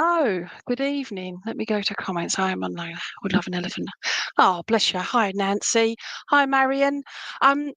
Hello, good evening. Let me go to comments. I am unknown. Would love an elephant. Oh, bless you. Hi, Nancy. Hi, Marion. I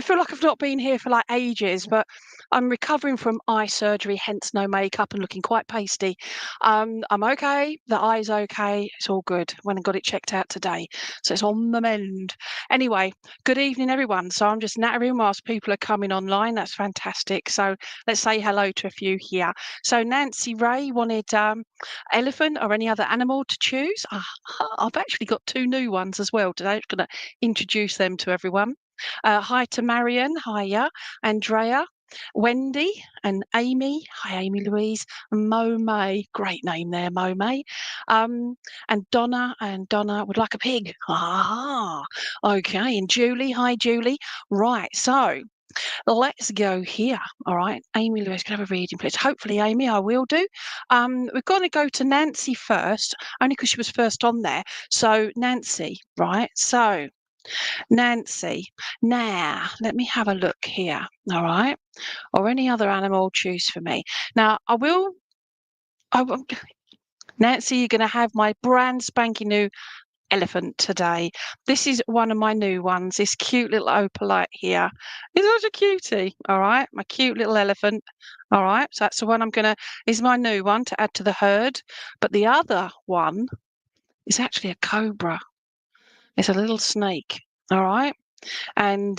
feel like I've not been here for like ages, but I'm recovering from eye surgery, hence no makeup and looking quite pasty. I'm okay. The eye's okay. It's all good. Went and got it checked out today, so it's on the mend. Anyway, good evening, everyone. So I'm just nattering whilst people are coming online. That's fantastic. So let's say hello to a few here. So Nancy Ray wanted elephant or any other animal to choose. I've actually got two new ones as well today. I'm going to introduce them to everyone. Hi to Marion. Hiya. Andrea. Wendy and Amy. Hi, Amy Louise. Mo May. Great name there, Mo May. And Donna. And Donna would like a pig. Ah, okay. And Julie. Hi, Julie. Right. So let's go here. All right. Amy Lewis, can I have a reading, please? Hopefully, Amy, I will do. We're going to go to Nancy first, only because she was first on there. So, Nancy, right? So, Nancy, now let me have a look here. All right. Or any other animal, choose for me. Now, I will. Nancy, you're going to have my brand spanking new elephant today. This is one of my new ones, this cute little opalite here. He's such a cutie, all right? My cute little elephant, all right? So that's the one is my new one to add to the herd. But the other one is actually a cobra. It's a little snake, all right? And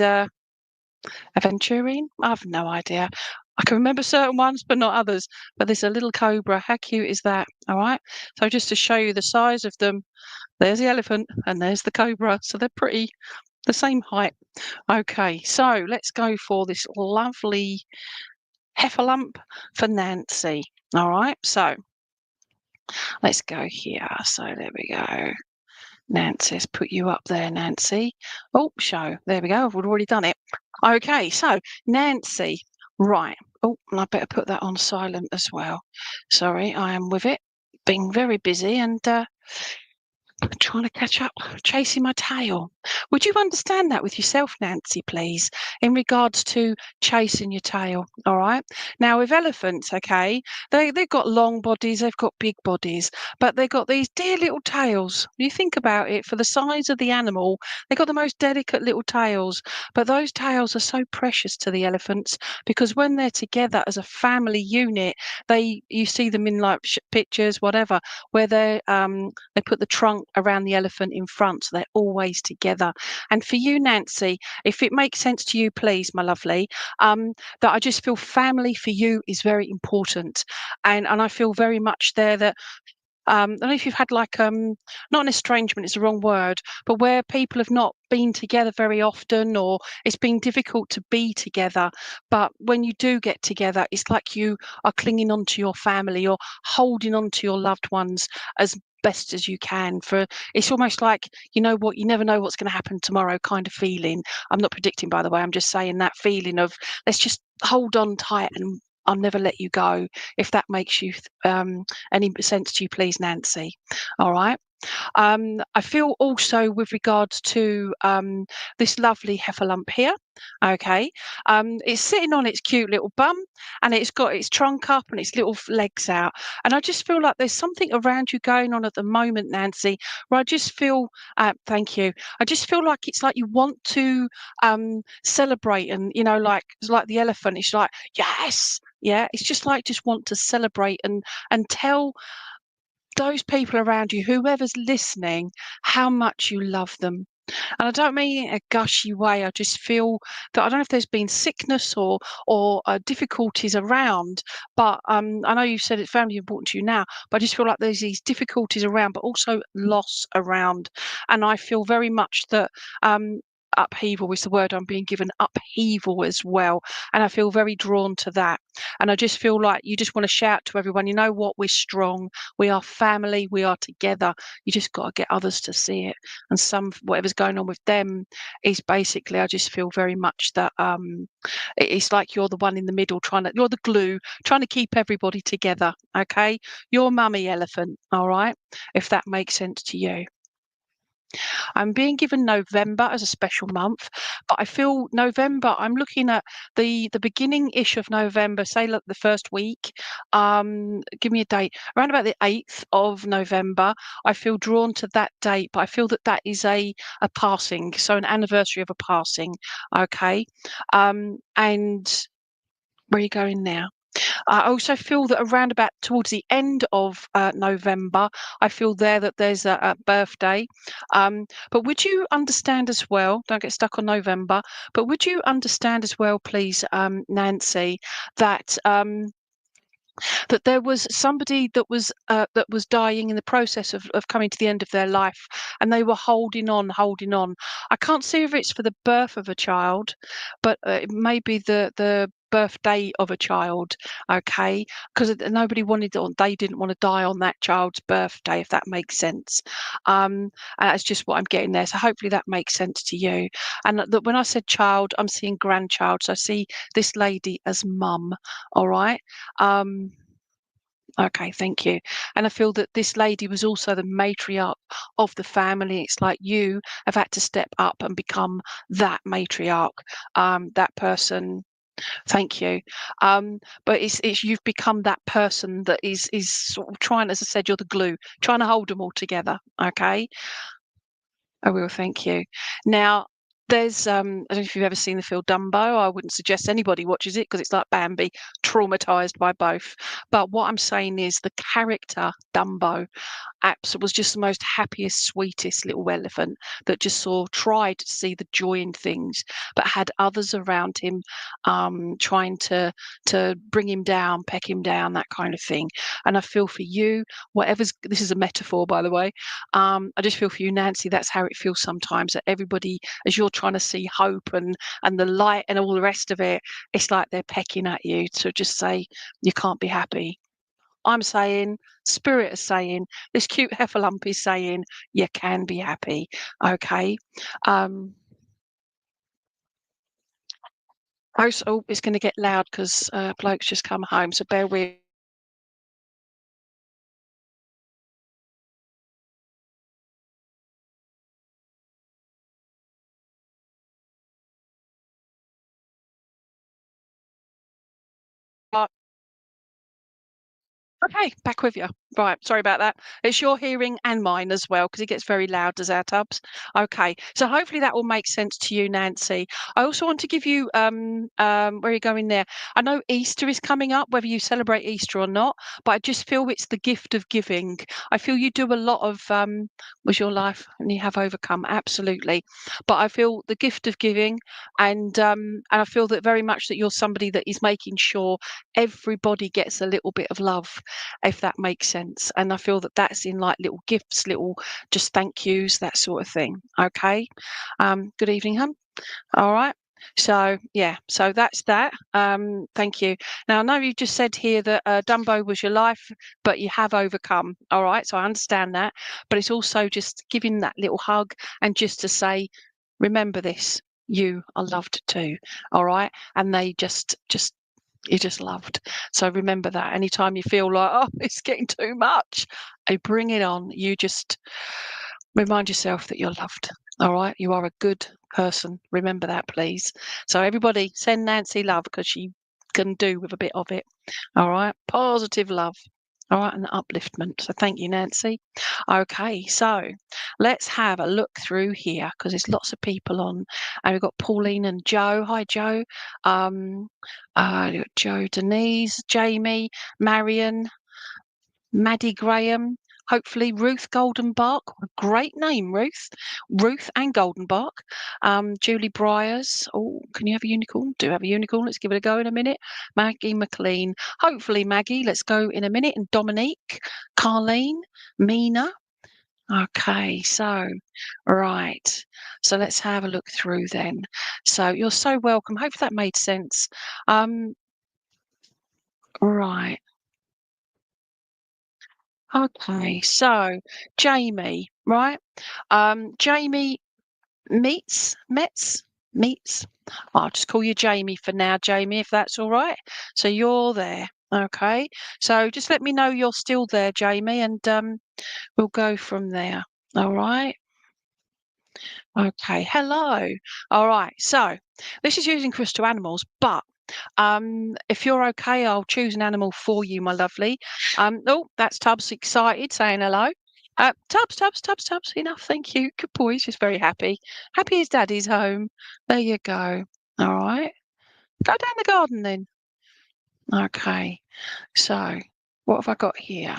aventurine? I have no idea. I can remember certain ones, but not others. But there's a little cobra. How cute is that? All right. So just to show you the size of them, there's the elephant and there's the cobra. So they're pretty the same height. Okay, so let's go for this lovely heffalump for Nancy. All right, so let's go here. So there we go. Nancy's put you up there, Nancy. Oh, show. There we go. I've already done it. Okay, so Nancy, right. Oh, and I better put that on silent as well. Sorry, I am with it. Being very busy and trying to catch up, chasing my tail. Would you understand that with yourself, Nancy, please, in regards to chasing your tail? All right. Now, with elephants, okay, they've got long bodies, they've got big bodies, but they've got these dear little tails. You think about it, for the size of the animal, they've got the most delicate little tails, but those tails are so precious to the elephants because when they're together as a family unit, you see them in like pictures, whatever, where they put the trunk around the elephant in front, so they're always together. And for you, Nancy, if it makes sense to you, please, my lovely, that I just feel family for you is very important, and I feel very much there that I don't know if you've had like not an estrangement, it's the wrong word, but where people have not been together very often, or it's been difficult to be together. But when you do get together, it's like you are clinging on to your family, you're holding on to your loved ones as best as you can. For it's almost like, you know what, you never know what's going to happen tomorrow kind of feeling. I'm not predicting, by the way, I'm just saying that feeling of let's just hold on tight and I'll never let you go, if that makes you any sense to you, please, Nancy. All right. I feel also with regards to this lovely heffalump here. Okay, it's sitting on its cute little bum and it's got its trunk up and its little legs out. And I just feel like there's something around you going on at the moment, Nancy, where I just feel, thank you. I just feel like it's like you want to celebrate, and you know, like it's like the elephant. It's like yes, yeah. It's just like just want to celebrate and tell those people around you, whoever's listening, how much you love them. And I don't mean in a gushy way. I just feel that I don't know if there's been sickness or difficulties around, but I know you said it's family important to you now, but I just feel like there's these difficulties around, but also loss around, and I feel very much that upheaval is the word I'm being given, upheaval as well, and I feel very drawn to that. And I just feel like you just want to shout to everyone, you know what, we're strong, we are family, we are together. You just got to get others to see it, and whatever's going on with them is basically, I just feel very much that it's like you're the one in the middle, you're the glue, trying to keep everybody together. Okay, your mummy elephant. All right, if that makes sense to you. I'm being given November as a special month, but I feel November, I'm looking at the beginning-ish of November, say like the first week. Give me a date. Around about the 8th of November, I feel drawn to that date, but I feel that that is a passing, so an anniversary of a passing. Okay. And where are you going now? I also feel that around about towards the end of November, I feel there that there's a birthday. But would you understand as well, don't get stuck on November, but would you understand as well, please, Nancy, that that there was somebody that was dying in the process of coming to the end of their life, and they were holding on, holding on. I can't see if it's for the birth of a child, but it may be the birthday of a child. Okay, because nobody wanted, or they didn't want to die on that child's birthday, if that makes sense. And that's just what I'm getting there. So hopefully that makes sense to you. And that when I said child, I'm seeing grandchild. So I see this lady as mum. All right. Um, okay, thank you. And I feel that this lady was also the matriarch of the family. It's like you have had to step up and become that matriarch, that person. Thank you. But it's you've become that person that is sort of trying, as I said, you're the glue, trying to hold them all together. Okay. I will, thank you. Now, there's I don't know if you've ever seen the film Dumbo. I wouldn't suggest anybody watches it because it's like Bambi, traumatized by both. But what I'm saying is the character Dumbo was just the most happiest, sweetest little elephant that just tried to see the joy in things, but had others around him trying to bring him down, peck him down, that kind of thing. And I feel for you, this is a metaphor, by the way. I just feel for you, Nancy, that's how it feels sometimes, that everybody, as you're trying to see hope and the light and all the rest of it, it's like they're pecking at you to just say you can't be happy. I'm saying, spirit is saying, this cute heffalump is saying, you can be happy. Okay. Oh, it's going to get loud because bloke's just come home. So bear with. Okay, back with you. Right, sorry about that. It's your hearing and mine as well, because it gets very loud, does our tubs. Okay, so hopefully that will make sense to you, Nancy. I also want to give you where are you going there? I know Easter is coming up, whether you celebrate Easter or not, but I just feel it's the gift of giving. I feel you do a lot of was your life and you have overcome, absolutely. But I feel the gift of giving, and I feel that very much that you're somebody that is making sure everybody gets a little bit of love, if that makes sense. And I feel that that's in like little gifts, little just thank yous, that sort of thing. Okay. Good evening, hun. All right. So yeah, so that's that. Thank you. Now I know you just said here that Dumbo was your life, but you have overcome. All right, so I understand that, but it's also just giving that little hug and just to say, remember this, you are loved too. All right, and they just you're just loved. So remember that anytime you feel like, oh, it's getting too much, bring it on. You just remind yourself that you're loved. All right. You are a good person. Remember that, please. So everybody send Nancy love because she can do with a bit of it. All right. Positive love. All right. And upliftment. So thank you, Nancy. Okay. So let's have a look through here because there's lots of people on. And we've got Pauline and Joe. Hi, Joe. We've got Joe, Denise, Jamie, Marion, Maddie Graham, hopefully Ruth Goldenbark. A great name, Ruth. Ruth and Goldenbark. Julie Briers. Oh, can you have a unicorn? Do have a unicorn. Let's give it a go in a minute. Maggie McLean. Hopefully, Maggie. Let's go in a minute. And Dominique, Carlene, Mina. Okay, so right. So let's have a look through then. So you're so welcome. Hope that made sense. Right. Okay, so Jamie, right? Jamie meets. I'll just call you Jamie for now, Jamie, if that's all right. So you're there. Okay. So just let me know you're still there, Jamie, and we'll go from there. All right. Okay, hello. All right, so this is using crystal animals, but if you're okay, I'll choose an animal for you, my lovely. Oh, that's Tubbs excited, saying hello. Tubbs, enough, thank you. Good boy, he's just very happy. Happy his daddy's home. There you go. All right, go down the garden then. Okay, so what have I got here?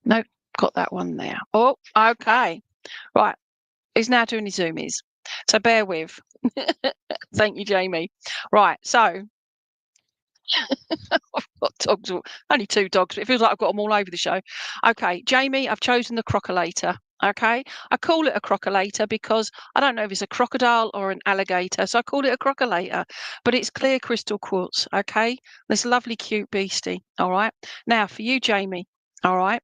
Nope, got that one there. Oh, okay. Right, he's now doing his zoomies. So bear with. Thank you, Jamie. Right, so I've got dogs, only two dogs, but it feels like I've got them all over the show. Okay, Jamie, I've chosen the crocolator. Okay, I call it a crocolator because I don't know if it's a crocodile or an alligator, so I call it a crocolator. But it's clear crystal quartz. Okay, this lovely, cute beastie. All right, now for you, Jamie. All right.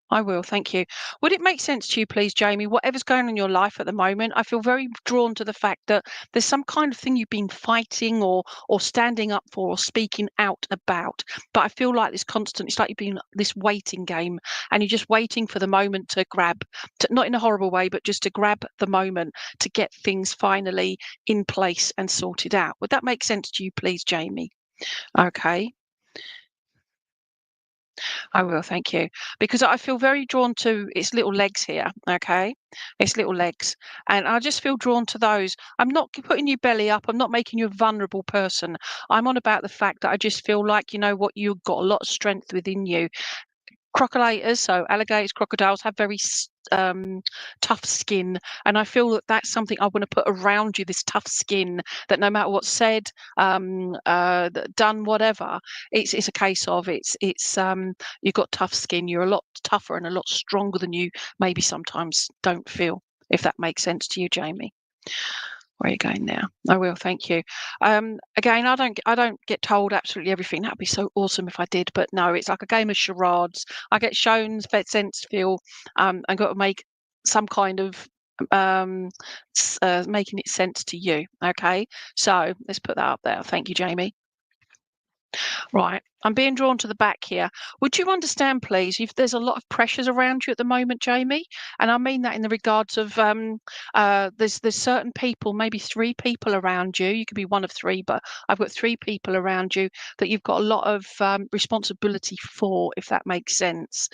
I will, thank you. Would it make sense to you, please, Jamie, whatever's going on in your life at the moment? I feel very drawn to the fact that there's some kind of thing you've been fighting or standing up for or speaking out about. But I feel like this constant, it's like you've been this waiting game and you're just waiting for the moment to grab, not in a horrible way, but just to grab the moment to get things finally in place and sorted out. Would that make sense to you, please, Jamie? Okay. I will, thank you. Because I feel very drawn to its little legs here, okay? Its little legs. And I just feel drawn to those. I'm not putting you belly up. I'm not making you a vulnerable person. I'm on about the fact that I just feel like, you know what, you've got a lot of strength within you. Crocolators, so alligators, crocodiles have very tough skin, and I feel that that's something I want to put around you. This tough skin that no matter what's said, done, whatever, it's a case of you've got tough skin. You're a lot tougher and a lot stronger than you maybe sometimes don't feel. If that makes sense to you, Jamie. Where are you going now? I will, thank you. Again, I don't get told absolutely everything. That'd be so awesome if I did, but no, it's like a game of charades. I get shown sense feel, and got to make some kind of making it sense to you. Okay, so let's put that up there. Thank you, Jamie. Right. I'm being drawn to the back here. Would you understand, please, if there's a lot of pressures around you at the moment, Jamie? And I mean that in the regards of there's certain people, maybe three people around you. You could be one of three, but I've got three people around you that you've got a lot of responsibility for, if that makes sense.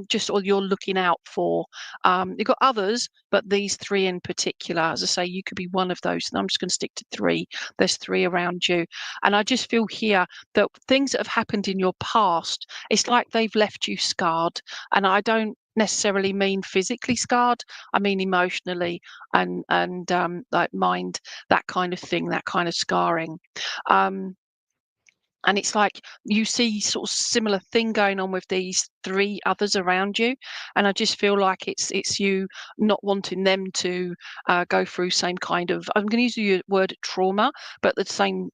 Just or you're looking out for. You've got others, but these three in particular, as I say, you could be one of those. And I'm just going to stick to three. There's three around you, and I just feel here that things that have happened in your past, it's like they've left you scarred. And I don't necessarily mean physically scarred. I mean emotionally and like mind, that kind of thing, that kind of scarring. Um, and it's like you see sort of similar thing going on with these three others around you, and I just feel like it's you not wanting them to go through same kind of, I'm going to use the word trauma, but the same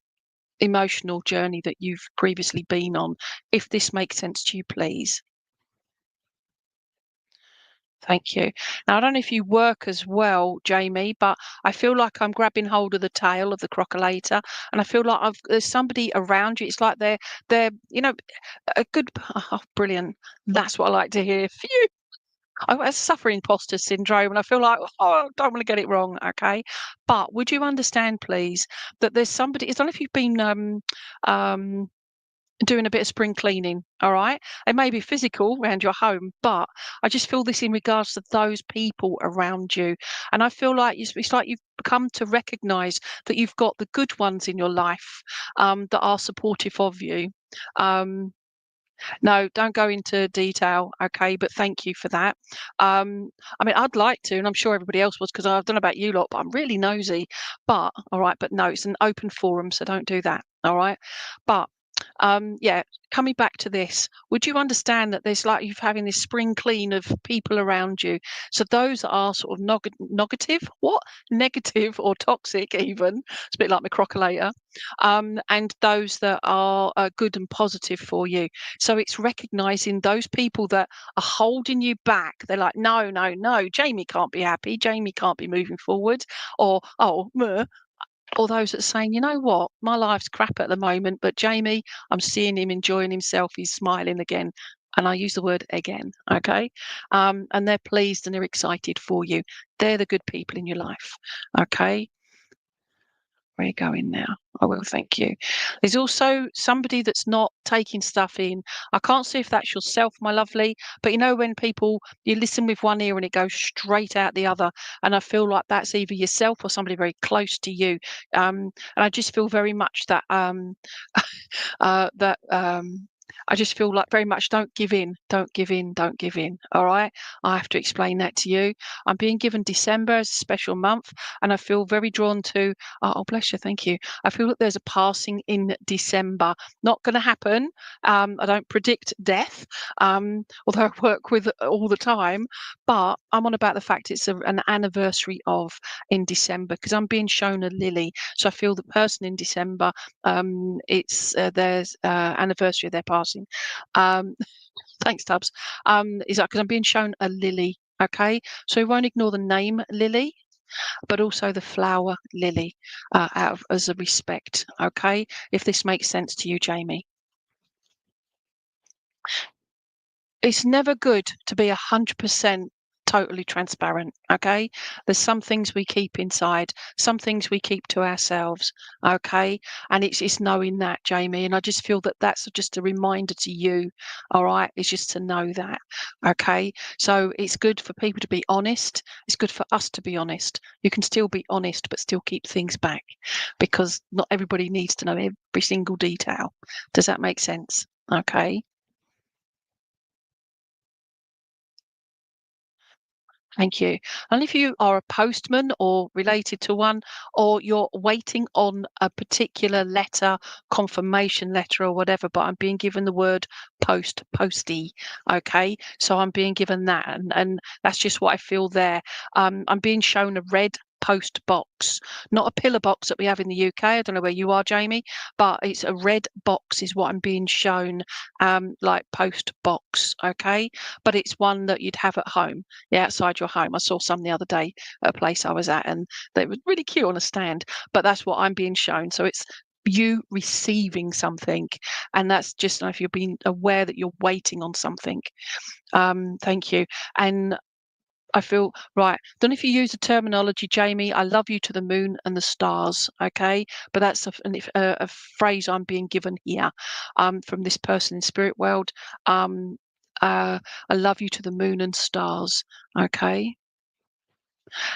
emotional journey that you've previously been on, if this makes sense to you, please. Thank you. Now, I don't know if you work as well, Jamie, but I feel like I'm grabbing hold of the tail of the crocolator, and I feel like there's somebody around you. It's like they're a good. Oh, brilliant. That's what I like to hear. Phew. I suffer imposter syndrome, and I feel like, oh, I don't want to get it wrong. Okay, but would you understand, please, that there's somebody? I don't know if you've been um, doing a bit of spring cleaning, all right? It may be physical around your home, but I just feel this in regards to those people around you. And I feel like it's like you've come to recognize that you've got the good ones in your life that are supportive of you. Um, no, don't go into detail, okay? But thank you for that. I mean, I'd like to, and I'm sure everybody else was, because I don't know about you lot, but I'm really nosy. But all right, but no, it's an open forum, so don't do that. All right. But yeah, coming back to this, would you understand that there's like you're having this spring clean of people around you? So those that are sort of negative, what? Negative or toxic even. It's a bit like my crocolator. And those that are good and positive for you. So it's recognizing those people that are holding you back. They're like, no, no, no, Jamie can't be happy. Jamie can't be moving forward. Or, oh, meh. Or those that are saying, you know what, my life's crap at the moment, but Jamie, I'm seeing him enjoying himself. He's smiling again. And I use the word again, okay? And they're pleased and they're excited for you. They're the good people in your life, okay? Where are you going now? I will, thank you. There's also somebody that's not taking stuff in. I can't see if that's yourself, my lovely, but you know when people, you listen with one ear and it goes straight out the other, and I feel like that's either yourself or somebody very close to you. And I just feel very much that that I just feel like very much don't give in, don't give in, don't give in. All right. I have to explain that to you. I'm being given December as a special month, and I feel very drawn to, oh, bless you, thank you. I feel that there's a passing in December. Not going to happen. I don't predict death, although I work with all the time, but I'm on about the fact it's an anniversary of in December because I'm being shown a lily. So I feel the person in December, it's there's anniversary of their passing. Um, thanks, Tubbs. Is that because I'm being shown a lily? Okay, so we won't ignore the name lily, but also the flower lily as a respect. Okay, if this makes sense to you, Jamie. It's never good to be 100% totally transparent, okay? There's some things we keep inside, some things we keep to ourselves, okay? And it's knowing that, Jamie, and I just feel that that's just a reminder to you, all right? It's just to know that, okay? So it's good for people to be honest. It's good for us to be honest. You can still be honest, but still keep things back because not everybody needs to know every single detail. Does that make sense? Okay. Thank you. And if you are a postman or related to one, or you're waiting on a particular letter, confirmation letter or whatever, but I'm being given the word postie. Okay. So I'm being given that. And that's just what I feel there. I'm being shown a red post box, not a pillar box that we have in the UK. I don't know where you are, Jamie, but it's a red box is what I'm being shown, like post box. Okay. But it's one that you'd have at home, yeah, outside your home. I saw some the other day at a place I was at, and they were really cute on a stand. But that's what I'm being shown. So it's you receiving something, and that's just if you're being aware that you're waiting on something. Thank you. And I feel right. Don't know if you use the terminology, Jamie. I love you to the moon and the stars. Okay, but that's a phrase I'm being given here, from this person in spirit world. Um, I love you to the moon and stars. Okay.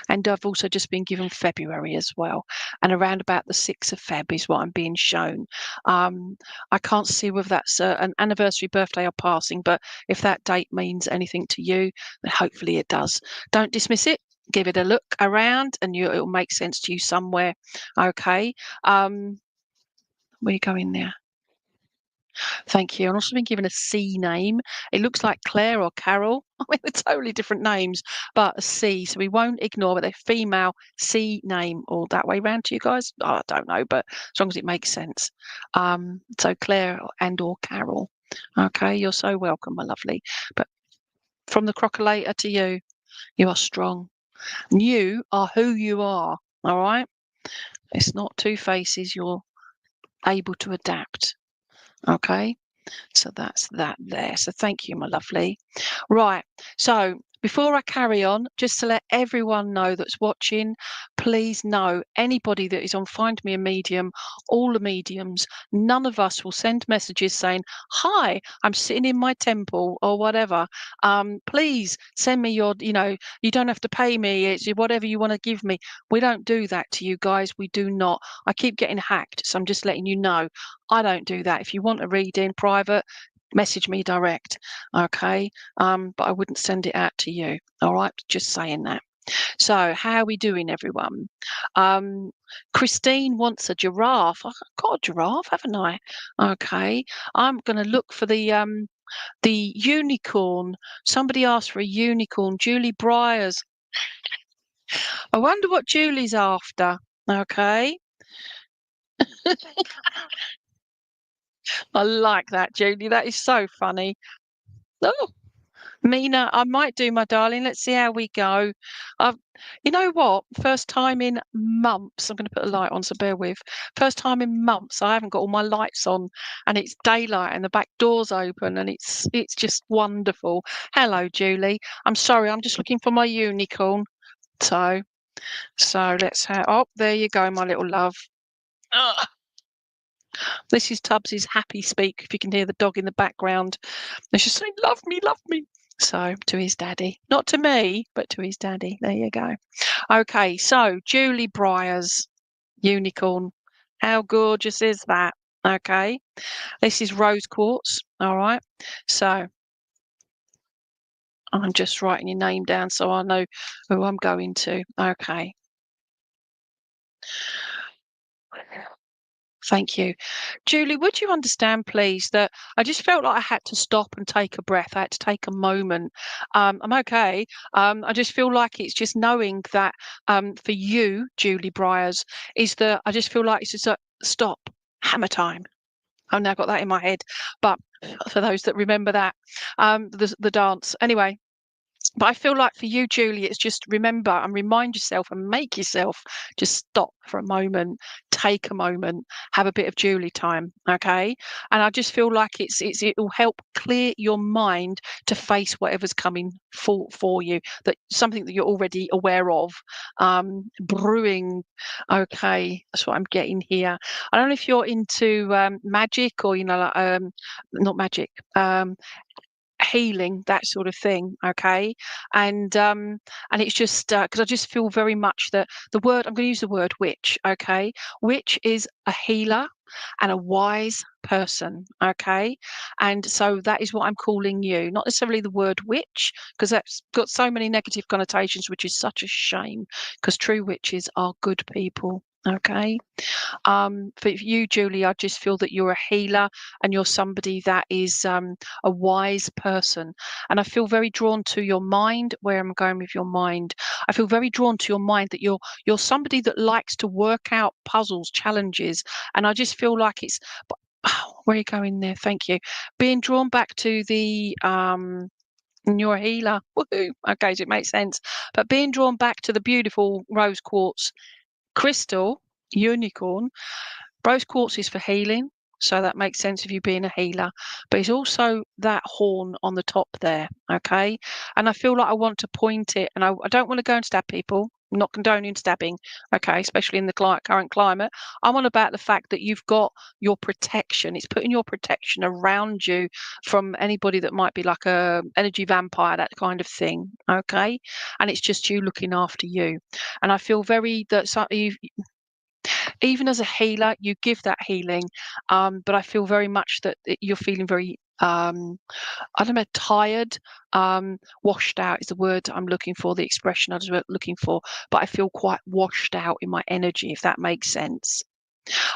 And I've also just been given February as well. And around about the 6th of Feb is what I'm being shown. I can't see whether that's an anniversary, birthday, or passing, but if that date means anything to you, then hopefully it does. Don't dismiss it. Give it a look around and it'll make sense to you somewhere. Okay. Where are you going there? Thank you. I've also been given a C name. It looks like Claire or Carol. I mean, they're totally different names, but a C. So we won't ignore, but they're female C name, or that way round to you guys. Oh, I don't know, but as long as it makes sense. So Claire and or Carol. Okay, you're so welcome, my lovely. But from the crocolator to you, you are strong. And you are who you are. All right. It's not two faces. You're able to adapt. Okay. So that's that there. So thank you, my lovely. Right. So before I carry on, just to let everyone know that's watching, please know anybody that is on Find Me a Medium, all the mediums, none of us will send messages saying, "Hi, I'm sitting in my temple," or whatever. Please send me your, you don't have to pay me. It's whatever you want to give me. We don't do that to you guys. We do not. I keep getting hacked. So I'm just letting you know. I don't do that. If you want a reading private, message me direct, okay? But I wouldn't send it out to you. All right, just saying that. So how are we doing, everyone? Christine wants a giraffe. I've got a giraffe, haven't I? Okay, I'm going to look for the unicorn. Somebody asked for a unicorn. Julie Briers. I wonder what Julie's after. Okay, I like that, Julie. That is so funny. Oh. Mina, I might do, my darling. Let's see how we go. I've, you know what? First time in months. I'm going to put a light on, so bear with. First time in months. I haven't got all my lights on, and it's daylight, and the back door's open, and it's just wonderful. Hello, Julie. I'm sorry. I'm just looking for my unicorn. So let's have. Oh, there you go, my little love. Ah, this is Tubbs's happy speak. If you can hear the dog in the background, it's just saying, "Love me, love me." So to his daddy, not to me, but to his daddy. There you go. Okay, so Julie Briars, unicorn. How gorgeous is that? Okay, this is rose quartz. All right, so I'm just writing your name down so I know who I'm going to. Okay. Thank you. Julie, would you understand, please, that I just felt like I had to stop and take a breath. I had to take a moment. I'm okay. I just feel like it's just knowing that for you, Julie Briars, is that I just feel like it's just a stop, hammer time. I've now got that in my head. But for those that remember that, the dance. Anyway, but I feel like for you, Julie, it's just remember and remind yourself and make yourself just stop for a moment, take a moment, have a bit of Julie time, okay? And I just feel like it will help clear your mind to face whatever's coming for you. That something that you're already aware of, brewing. Okay, that's what I'm getting here. I don't know if you're into magic or like, not magic. Healing, that sort of thing, okay? And it's just because I just feel very much that the word, I'm going to use the word witch, okay? Witch is a healer and a wise person, okay? And so that is what I'm calling you, not necessarily the word witch, because that's got so many negative connotations, which is such a shame, because true witches are good people, okay? For you, Julie, I just feel that you're a healer and you're somebody that is a wise person. And I feel very drawn to your mind. Where I'm going with your mind, I feel very drawn to your mind that you're somebody that likes to work out puzzles, challenges, and I just feel like it's. Where are you going there? Thank you. Being drawn back to the and you're a healer. Woohoo. Okay, so it makes sense. But being drawn back to the beautiful rose quartz crystal unicorn. Rose quartz is for healing, so that makes sense of you being a healer. But it's also that horn on the top there, okay? And I feel like I want to point it, and I don't want to go and stab people. I'm not condoning stabbing, okay? Especially in the current climate. I'm on about the fact that you've got your protection. It's putting your protection around you from anybody that might be like a energy vampire, that kind of thing, okay? And it's just you looking after you. And I feel very that even as a healer, you give that healing. But I feel very much that you're feeling very, I don't know, tired, washed out is the word I'm looking for, the expression I was looking for. But I feel quite washed out in my energy, if that makes sense.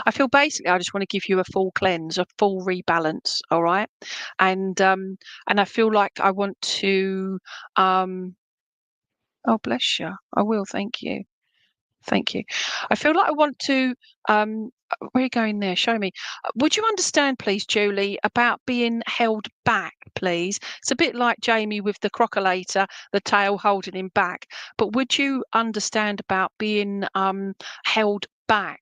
I feel basically I just want to give you a full cleanse, a full rebalance, all right? And I feel like I want to, oh bless you, I will, thank you. Thank you. I feel like I want to, where are you going there? Show me. Would you understand, please, Julie, about being held back, please? It's a bit like Jamie with the crocolator, the tail holding him back. But would you understand about being held back?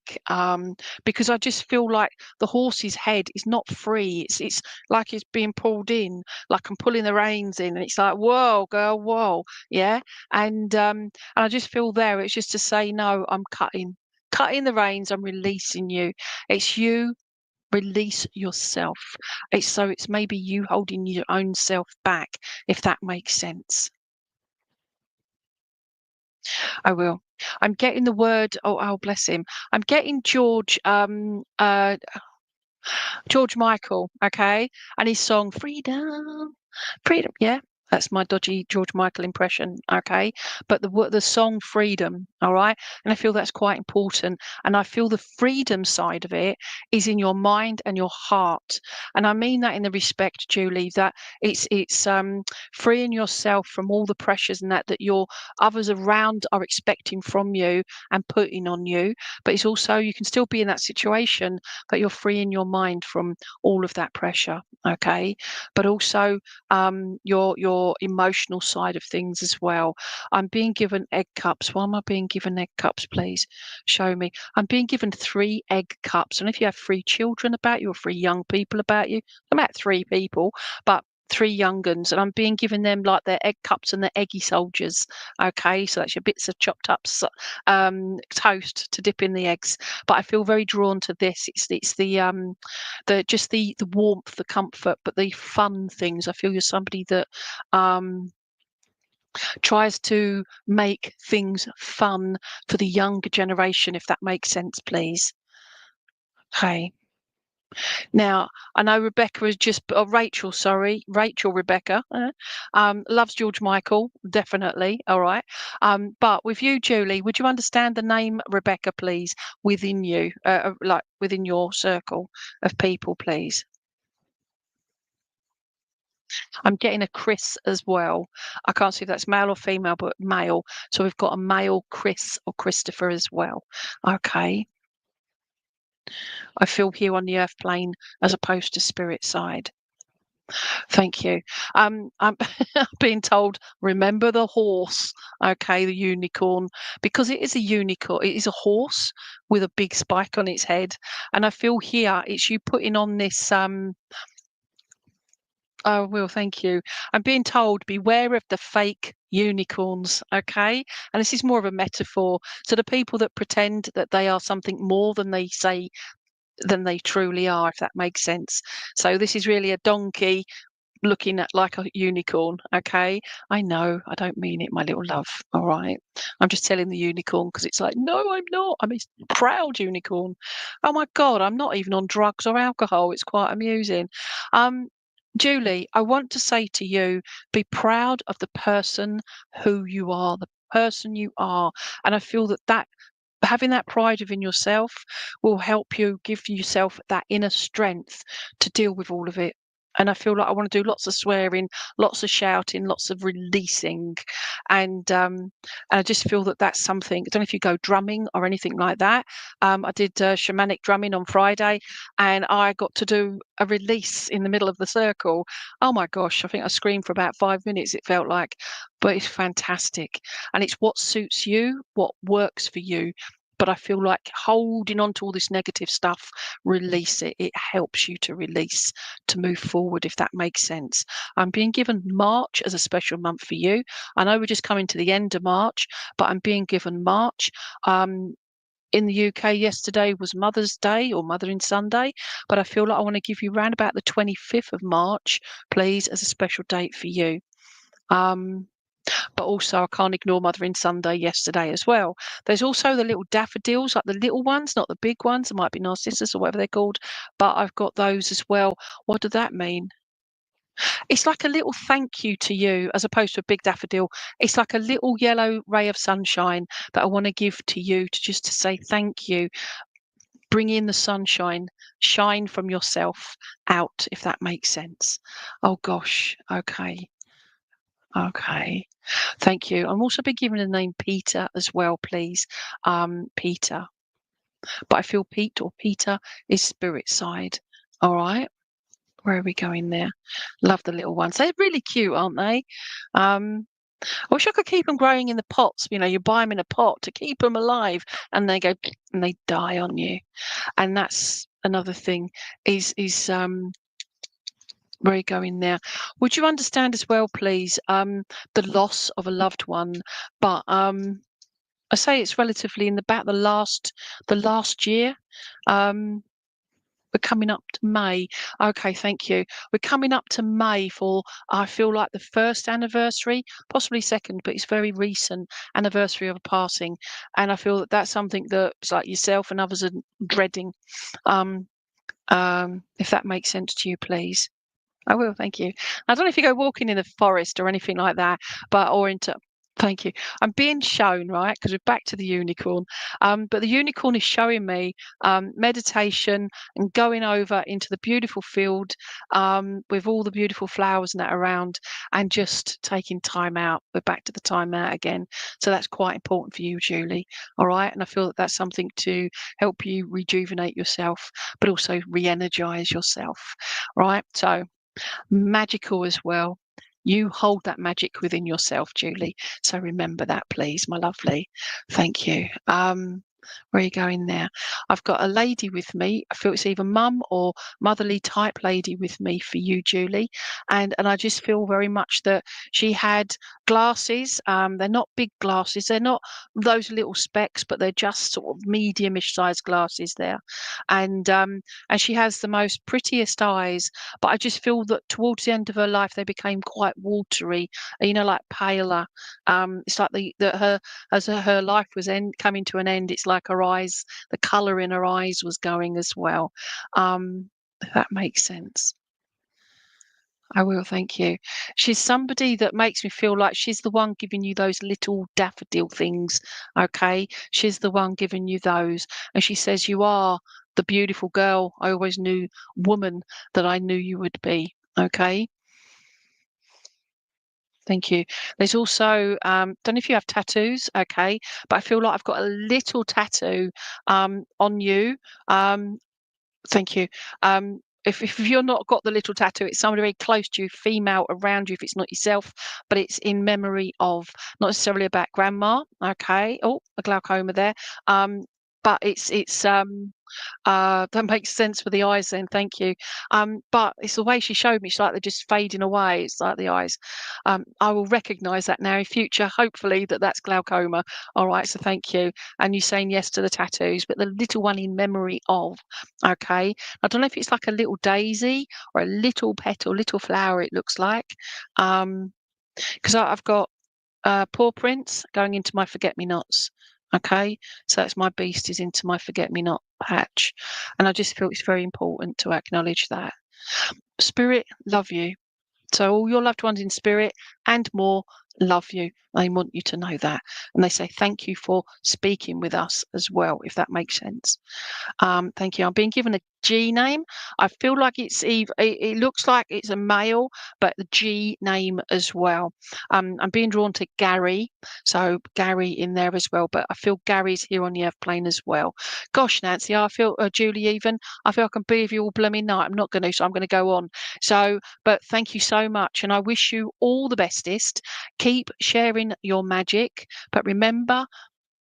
Because I just feel like the horse's head is not free. It's like it's being pulled in, like I'm pulling the reins in, and it's like, whoa, girl, whoa, yeah. And I just feel there, it's just to say, no, I'm cutting the reins, I'm releasing you. It's you, release yourself. It's maybe you holding your own self back, if that makes sense. I will. I'm getting the word, oh bless him. I'm getting George Michael, okay? And his song Freedom. Freedom, yeah. That's my dodgy George Michael impression, okay? But the song Freedom, all right? And I feel that's quite important. And I feel the freedom side of it is in your mind and your heart. And I mean that in the respect, Julie, that it's freeing yourself from all the pressures and that your others around are expecting from you and putting on you. But it's also you can still be in that situation, but you're freeing your mind from all of that pressure, okay? But also you're your emotional side of things as well. I'm being given egg cups. Why am I being given egg cups, please? Show me. I'm being given 3 egg cups. And if you have 3 children about you or 3 young people about you, I'm at 3 people, but 3 young uns, and I'm being given them like their egg cups and their eggy soldiers. Okay, so that's your bits of chopped up toast to dip in the eggs. But I feel very drawn to this. It's the warmth, the comfort, but the fun things. I feel you're somebody that tries to make things fun for the younger generation, if that makes sense, please. Okay. Now, I know Rebecca is just, Rachel, sorry, Rachel Rebecca, loves George Michael, definitely, all right. But with you, Julie, would you understand the name Rebecca, please, within you, like within your circle of people, please? I'm getting a Chris as well. I can't see if that's male or female, but male. So we've got a male Chris or Christopher as well. Okay. I feel here on the earth plane as opposed to spirit side. Thank you. I'm being told, remember the horse, okay, the unicorn, because it is a unicorn. It is a horse with a big spike on its head. And I feel here it's you putting on this oh, well, thank you. I'm being told beware of the fake unicorns, okay? And this is more of a metaphor. So the people that pretend that they are something more than they say than they truly are, if that makes sense. So this is really a donkey looking at like a unicorn, okay? I know, I don't mean it, my little love, all right? I'm just telling the unicorn because it's like, no, I'm not. I'm a proud unicorn. Oh my God, I'm not even on drugs or alcohol. It's quite amusing. Julie, I want to say to you, be proud of the person who you are, the person you are. And I feel that having that pride within yourself will help you give yourself that inner strength to deal with all of it. And I feel like I want to do lots of swearing, lots of shouting, lots of releasing, and I just feel that that's something. I don't know if you go drumming or anything like that. I did shamanic drumming on Friday, and I got to do a release in the middle of the circle. Oh my gosh, I think I screamed for about 5 minutes. It felt like, but it's fantastic, and it's what suits you, what works for you. But I feel like holding on to all this negative stuff, release it. It helps you to release, to move forward, if that makes sense. I'm being given March as a special month for you. I know we're just coming to the end of March, but I'm being given March. In the UK yesterday was Mother's Day or Mothering Sunday, but I feel like I want to give you around about the 25th of March, please, as a special date for you. But also I can't ignore Mothering Sunday yesterday as well. There's also the little daffodils, like the little ones, not the big ones. It might be narcissus or whatever they're called, but I've got those as well. What does that mean? It's like a little thank you to you as opposed to a big daffodil. It's like a little yellow ray of sunshine that I want to give to you to just to say thank you. Bring in the sunshine, shine from yourself out, if that makes sense. Oh gosh, okay. Okay. Thank you. I'm also been given the name Peter as well, please. Peter. But I feel Pete or Peter is spirit side. All right. Where are we going there? Love the little ones. They're really cute, aren't they? I wish I could keep them growing in the pots. You know, you buy them in a pot to keep them alive, and they go and they die on you. And that's another thing. Where are you going there? Would you understand as well, please, the loss of a loved one? But I say it's relatively in about the last year. We're coming up to May. Okay, thank you. We're coming up to May for, I feel like the first anniversary, possibly second, but it's very recent anniversary of a passing. And I feel that that's something that's like yourself and others are dreading. If that makes sense to you, please. I will, thank you. I don't know if you go walking in the forest or anything like that, but or into. Thank you. I'm being shown, right, because we're back to the unicorn. But the unicorn is showing me meditation and going over into the beautiful field with all the beautiful flowers and that around, and just taking time out. We're back to the time out again. So that's quite important for you, Julie. All right. And I feel that that's something to help you rejuvenate yourself, but also re-energize yourself. Right. So magical as well. You hold that magic within yourself, Julie. So remember that, please, my lovely. Thank you. Where are you going now? I've got a lady with me. I feel it's either mum or motherly type lady with me for you, Julie. And I just feel very much that she had glasses. They're not big glasses. They're not those little specs, but they're just sort of mediumish sized glasses there. And she has the most prettiest eyes. But I just feel that towards the end of her life, they became quite watery, like paler. It's like her life was coming to an end. It's like her eyes, the colour in her eyes was going as well. If that makes sense. I will, thank you. She's somebody that makes me feel like she's the one giving you those little daffodil things, okay? She's the one giving you those. And she says, you are the beautiful girl I always knew, woman that I knew you would be, okay? Thank you. There's also, don't know if you have tattoos, okay, but I feel like I've got a little tattoo on you. Thank you. If you're not got the little tattoo, it's somebody very close to you, female around you, if it's not yourself, but it's in memory of, not necessarily about grandma, okay. Oh, a glaucoma there. But it's that makes sense for the eyes then, thank you. But it's the way she showed me, it's like they're just fading away. It's like the eyes. I will recognise that now in future, hopefully that's glaucoma. All right, so thank you. And you saying yes to the tattoos, but the little one in memory of, okay. I don't know if it's like a little daisy or a little petal, little flower it looks like. Because I've got paw prints going into my forget-me-nots. Okay, so that's my beast is into my forget-me-not patch, and I just feel it's very important to acknowledge that. Spirit, love you. So all your loved ones in spirit and more love you. They want you to know that, and they say thank you for speaking with us as well, if that makes sense. Thank you. I'm being given a G name. I feel like it looks like it's a male, but the G name as well. I'm being drawn to Gary, so Gary in there as well. But I feel Gary's here on the earth plane as well. Gosh, Nancy, I feel Julie even. I feel I can be with you all blooming night. I'm not going to, so I'm going to go on. So, but thank you so much, and I wish you all the bestest. Keep sharing your magic, but remember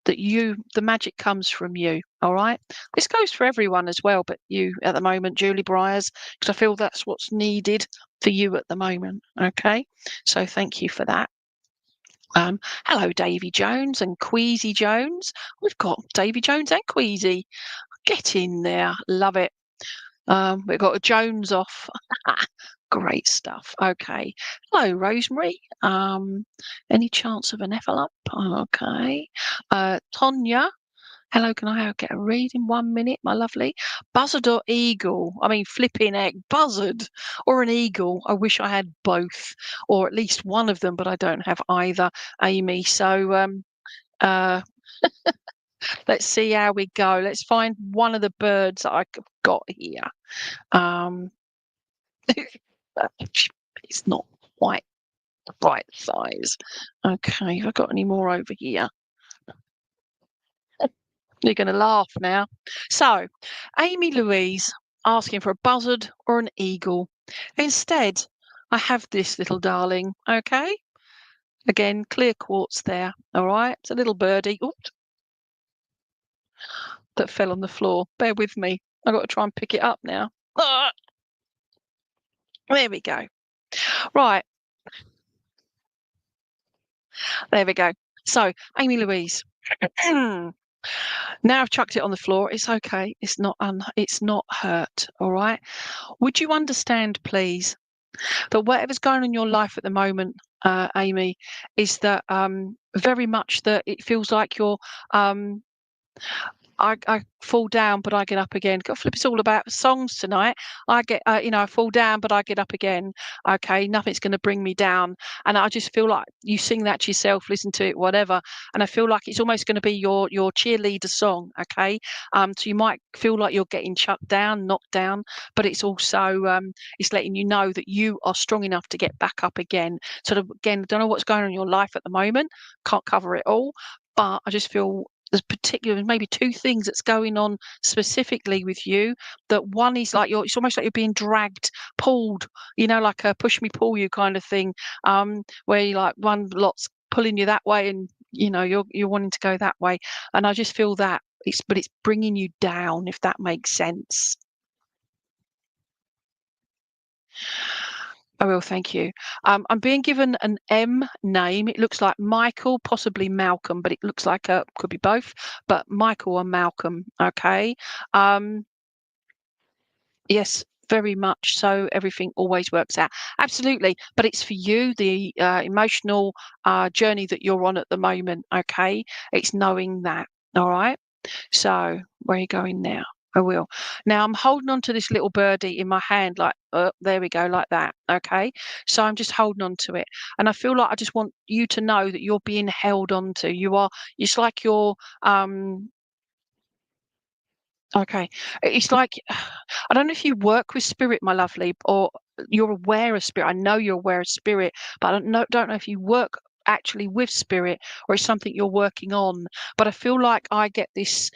that the magic comes from you. All right. This goes for everyone as well, but you at the moment, Julie Briers, because I feel that's what's needed for you at the moment. Okay. So thank you for that. Hello, Davy Jones and Queasy Jones. We've got Davy Jones and Queasy. Get in there. Love it. We've got a Jones off. Great stuff. Okay. Hello, Rosemary. Any chance of an envelope? Okay. Tonya. Hello, can I get a read in 1 minute, my lovely? Buzzard or eagle? I mean, flipping heck, buzzard or an eagle. I wish I had both, or at least one of them, but I don't have either, Amy. So uh, let's see how we go. Let's find one of the birds that I've got here. It's not quite the right size. Okay, have I got any more over here? You're going to laugh now. So, Amy Louise asking for a buzzard or an eagle. Instead, I have this little darling, okay? Again, clear quartz there, all right? It's a little birdie that fell on the floor. Bear with me. I've got to try and pick it up now. Ah! There we go. Right. There we go. So, Amy Louise. Now I've chucked it on the floor. It's okay. It's not hurt. All right. Would you understand, please, that whatever's going on in your life at the moment, Amy, is that very much that it feels like you're I fall down, but I get up again. God flip, it's all about songs tonight. I get, I fall down, but I get up again. Okay, nothing's going to bring me down. And I just feel like you sing that to yourself, listen to it, whatever. And I feel like it's almost going to be your cheerleader song. Okay, so you might feel like you're getting chucked down, knocked down, but it's also it's letting you know that you are strong enough to get back up again. Sort of again, I don't know what's going on in your life at the moment. Can't cover it all. But I just feel there's particular maybe two things that's going on specifically with you. That one is like it's almost like you're being dragged, pulled, like a push me, pull you kind of thing. Where you like one lot's pulling you that way, and you're wanting to go that way. And I just feel that it's bringing you down, if that makes sense. I will, thank you. I'm being given an M name. It looks like Michael, possibly Malcolm, but it looks like could be both, but Michael or Malcolm. Okay. Yes, very much so. Everything always works out. Absolutely. But it's for you, the emotional journey that you're on at the moment. Okay. It's knowing that. All right. So where are you going now? I will. Now I'm holding on to this little birdie in my hand, like, there we go, like that. Okay. So I'm just holding on to it. And I feel like I just want you to know that you're being held on to. It's like you're, okay. It's like, I don't know if you work with spirit, my lovely, or you're aware of spirit. I know you're aware of spirit, but I don't know if you work actually with spirit, or it's something you're working on. But I feel like I get this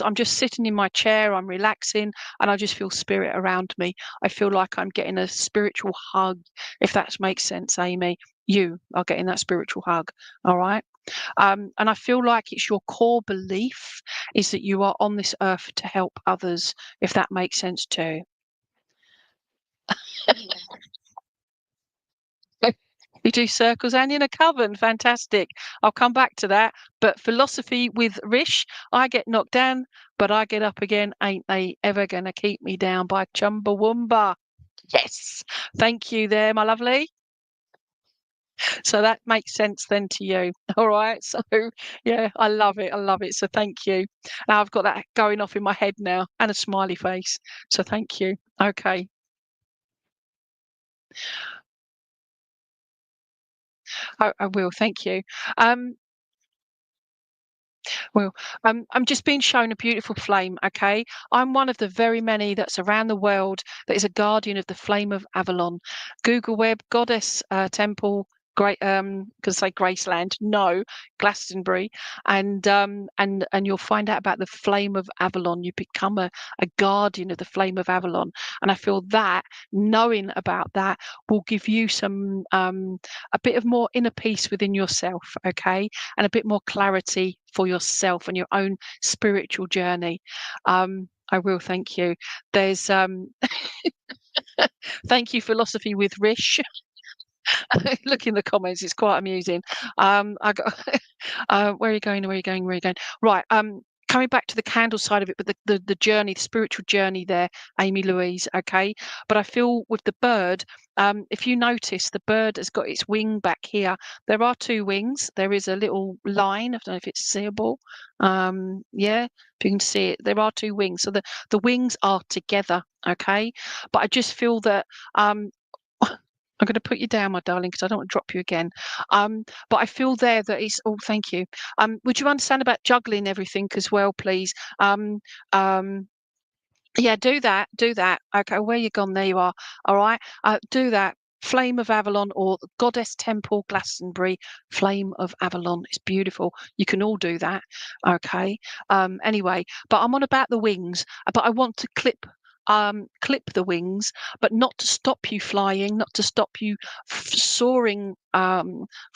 I'm just sitting in my chair, I'm relaxing, and I just feel spirit around me. I feel like I'm getting a spiritual hug, if that makes sense, Amy. You are getting that spiritual hug. All right. And I feel like it's your core belief is that you are on this earth to help others, if that makes sense too. You do circles and in a coven. Fantastic. I'll come back to that. But philosophy with Rish, I get knocked down, but I get up again. Ain't they ever going to keep me down by Chumbawamba? Yes. Thank you there, my lovely. So that makes sense then to you. All right. So yeah, I love it. I love it. So thank you. Now I've got that going off in my head now and a smiley face. So thank you. Okay. I will. Thank you. Um, Well, I'm just being shown a beautiful flame, okay? I'm one of the very many that's around the world that is a guardian of the flame of Avalon. Google Web, Goddess Temple, Great, could say Graceland, no, Glastonbury, and you'll find out about the flame of Avalon. You become a guardian of the flame of Avalon, and I feel that knowing about that will give you some a bit of more inner peace within yourself, okay? And a bit more clarity for yourself and your own spiritual journey. I will, thank you. There's thank you, philosophy with Rish. Look in the comments; it's quite amusing. I got where are you going? Where are you going? Where are you going? Right. Coming back to the candle side of it, but the journey, the spiritual journey there, Amy Louise. Okay. But I feel with the bird, if you notice, the bird has got its wing back here. There are two wings. There is a little line. I don't know if it's seeable. Yeah, if you can see it, there are two wings. So the wings are together. Okay. But I just feel that I'm going to put you down, my darling, because I don't want to drop you again. But I feel there that it's. Oh, thank you. Would you understand about juggling everything as well, please? Um, yeah, do that. Do that. Okay, where you gone? There you are. All right. Do that. Flame of Avalon or Goddess Temple, Glastonbury, Flame of Avalon. It's beautiful. You can all do that. Okay. Anyway, but I'm on about the wings, but I want to clip the wings, but not to stop you flying, not to stop you soaring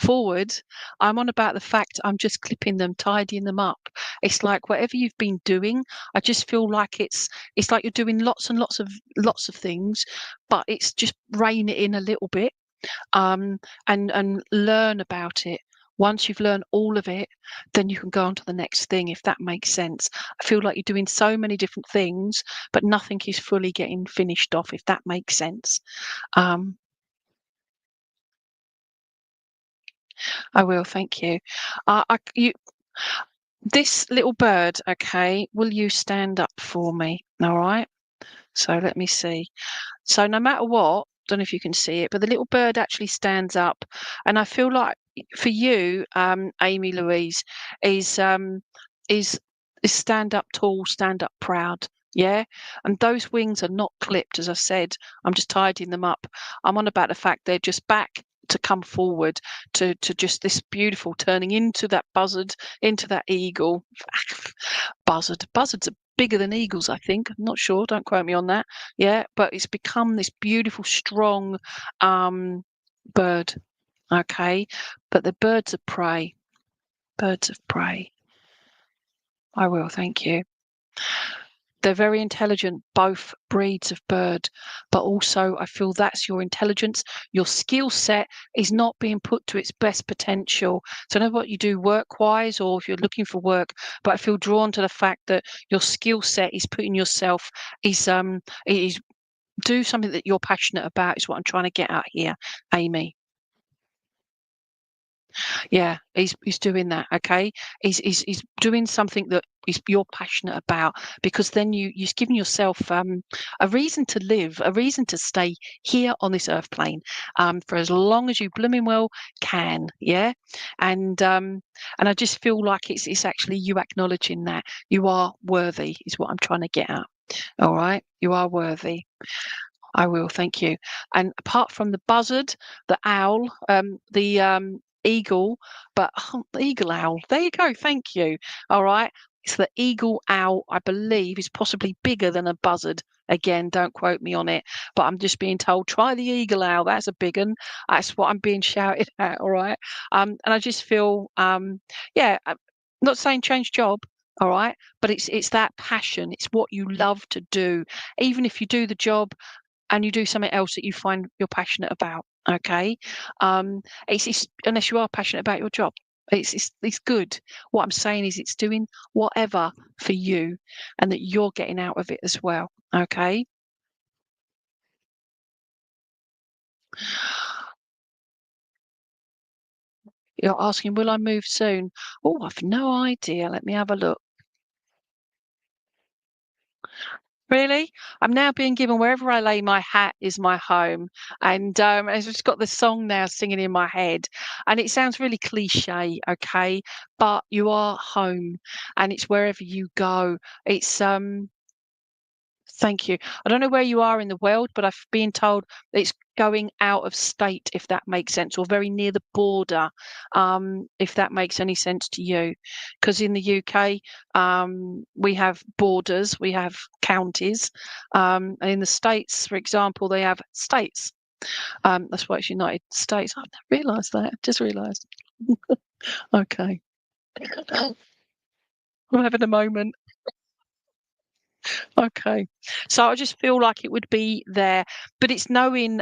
forward. I'm on about the fact I'm just clipping them, tidying them up. It's like whatever you've been doing, I just feel like it's like you're doing lots and lots of things, but it's just rein it in a little bit, and learn about it. Once you've learned all of it, then you can go on to the next thing, if that makes sense. I feel like you're doing so many different things, but nothing is fully getting finished off, if that makes sense. Um, I will, thank you. This little bird, okay, will you stand up for me? All right. So let me see. So no matter what, don't know if you can see it, but the little bird actually stands up, and I feel like for you, Amy Louise, is is is stand up tall, stand up proud. Yeah, and those wings are not clipped, as I said. I'm just tidying them up. I'm on about the fact they're just back. to come forward, to just this beautiful turning into that buzzard, into that eagle. Buzzards are bigger than eagles, I think. I'm not sure. Don't quote me on that. Yeah, but it's become this beautiful, strong bird. Okay, but the birds of prey. Birds of prey. I will, thank you. They're very intelligent, both breeds of bird, but also I feel that's your intelligence. Your skill set is not being put to its best potential. So I don't know what you do work-wise or if you're looking for work, but I feel drawn to the fact that your skill set is putting yourself, is do something that you're passionate about is what I'm trying to get at here, Amy. Yeah, he's doing that, okay? He's doing something that you're passionate about, because then you're giving yourself a reason to live, a reason to stay here on this earth plane for as long as you blooming well can, yeah? And I just feel like it's actually you acknowledging that you are worthy is what I'm trying to get at. All right, you are worthy. I will, thank you. And apart from the buzzard, the owl, the eagle, but the eagle owl. There you go. Thank you. All right. It's the eagle owl, I believe, is possibly bigger than a buzzard. Again, don't quote me on it, but I'm just being told try the eagle owl. That's a big one. That's what I'm being shouted at. All right. And I just feel, yeah, I'm not saying change job. All right, but it's that passion. It's what you love to do, even if you do the job and you do something else that you find you're passionate about. Okay, it's unless you are passionate about your job, it's good. What I'm saying is it's doing whatever for you, and that you're getting out of it as well. Okay. You're asking, will I move soon? Oh, I've no idea. Let me have a look. Really? I'm now being given wherever I lay my hat is my home. And I've just got the song now singing in my head. And it sounds really cliche, okay? But you are home and it's wherever you go. It's thank you. I don't know where you are in the world, but I've been told it's going out of state, if that makes sense, or very near the border, if that makes any sense to you. Because in the UK, we have borders, we have counties, and in the States, for example, they have states. That's why it's United States. I've never realised that. Just realised. Okay. I'm having a moment. Okay. So I just feel like it would be there, but it's knowing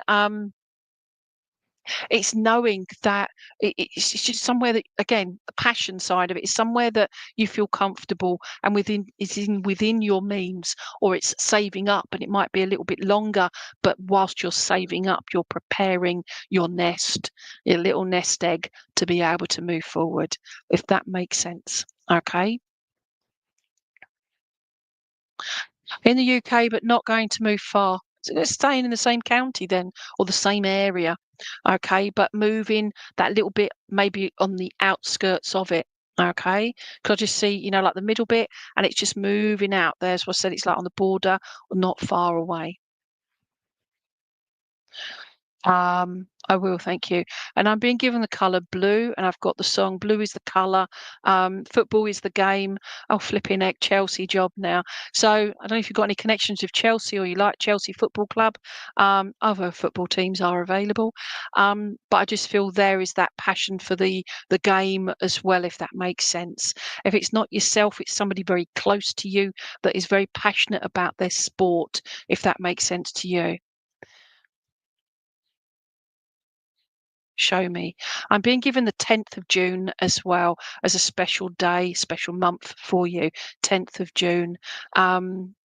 that it's just somewhere that, again, the passion side of it is somewhere that you feel comfortable and within your means, or it's saving up and it might be a little bit longer, but whilst you're saving up, you're preparing your nest, your little nest egg to be able to move forward, if that makes sense. Okay. In the UK, but not going to move far. So they're staying in the same county then, or the same area, okay, but moving that little bit maybe on the outskirts of it, okay? Because I just see, like the middle bit, and it's just moving out there. So I said it's like on the border, or not far away. I will, thank you. And I'm being given the colour blue, and I've got the song "Blue is the Colour." Football is the game. Oh, flipping heck, Chelsea job now. So I don't know if you've got any connections with Chelsea or you like Chelsea Football Club. Other football teams are available, but I just feel there is that passion for the game as well, if that makes sense. If it's not yourself, it's somebody very close to you that is very passionate about their sport, if that makes sense to you. Show me. I'm being given the 10th of June as well as a special day, special month for you. 10th of June. Um,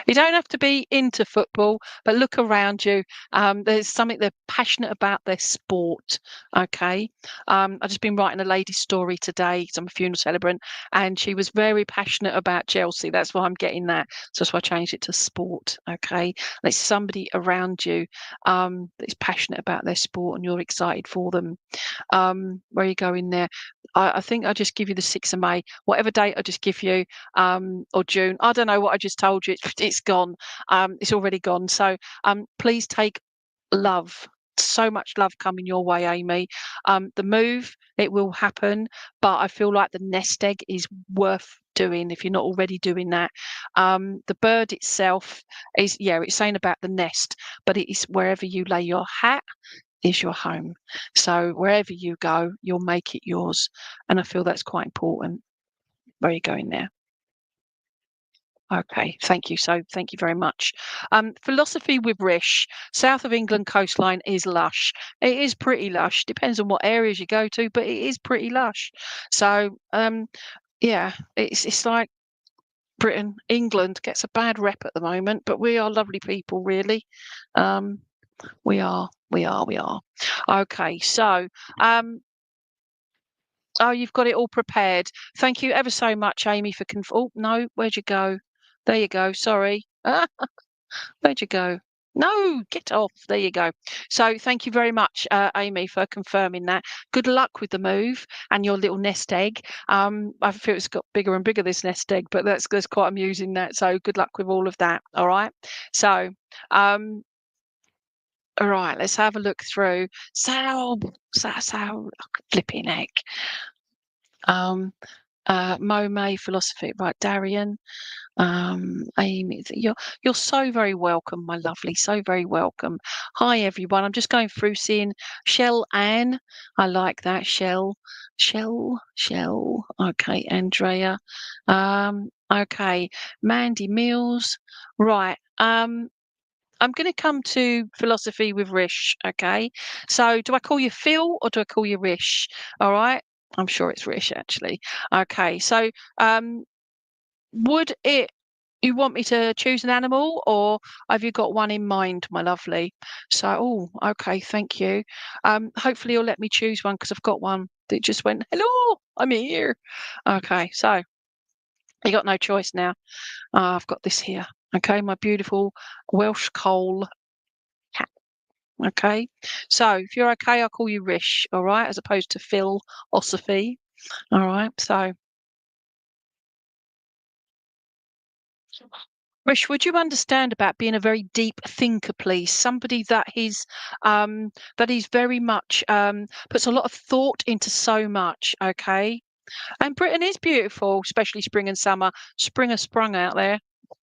You don't have to be into football, but look around you. There's something they're passionate about their sport. Okay. I've just been writing a lady's story today because I'm a funeral celebrant, and she was very passionate about Chelsea. That's why I'm getting that. So that's why I changed it to sport. Okay. There's somebody around you that's passionate about their sport and you're excited for them. Where are you going there? I think I'll just give you the 6th of May. Whatever date I just give you, or June. I don't know what I just told you. It's it's gone. It's already gone. So please take love. So much love coming your way, Amy. The move, it will happen, but I feel like the nest egg is worth doing if you're not already doing that. The bird itself is, yeah, it's saying about the nest, but it is wherever you lay your hat is your home. So wherever you go, you'll make it yours. And I feel that's quite important. Where are you going there? Okay, thank you. So thank you very much. Philosophy with Rish. South of England coastline is lush. It is pretty lush. Depends on what areas you go to, but it is pretty lush. So yeah, it's like Britain, England gets a bad rep at the moment, but we are lovely people, really. We are. Okay, so oh, you've got it all prepared. Thank you ever so much, Amy, for oh no, where'd you go? There you go. Sorry. Where'd you go? No, get off. There you go. So thank you very much, Amy, for confirming that. Good luck with the move and your little nest egg. I feel it's got bigger and bigger, this nest egg, but that's quite amusing that. So good luck with all of that. All right. So all right, let's have a look through. So flipping heck. Mo May philosophy, right? Darian. Amy, you're so very welcome, my lovely, so very welcome. Hi everyone, I'm just going through seeing Shell Anne. I like that. Shell. Okay, Andrea. Okay, Mandy Mills. Right. I'm going to come to philosophy with Rish. Okay, so do I call you Phil or do I call you Rish? All right, I'm sure it's Rish actually. Okay, so would it you want me to choose an animal or have you got one in mind, my lovely? So, oh, okay, thank you. Hopefully you'll let me choose one because I've got one that just went, hello, I'm here. Okay, so you got no choice now. I've got this here. Okay, my beautiful Welsh Cole cat. Okay, so if you're okay, I'll call you Rish, all right, as opposed to Phil or Sophie. All right, so Rish, would you understand about being a very deep thinker, please? Somebody that is very much puts a lot of thought into so much. Okay, and Britain is beautiful, especially spring and summer. Spring has sprung out there.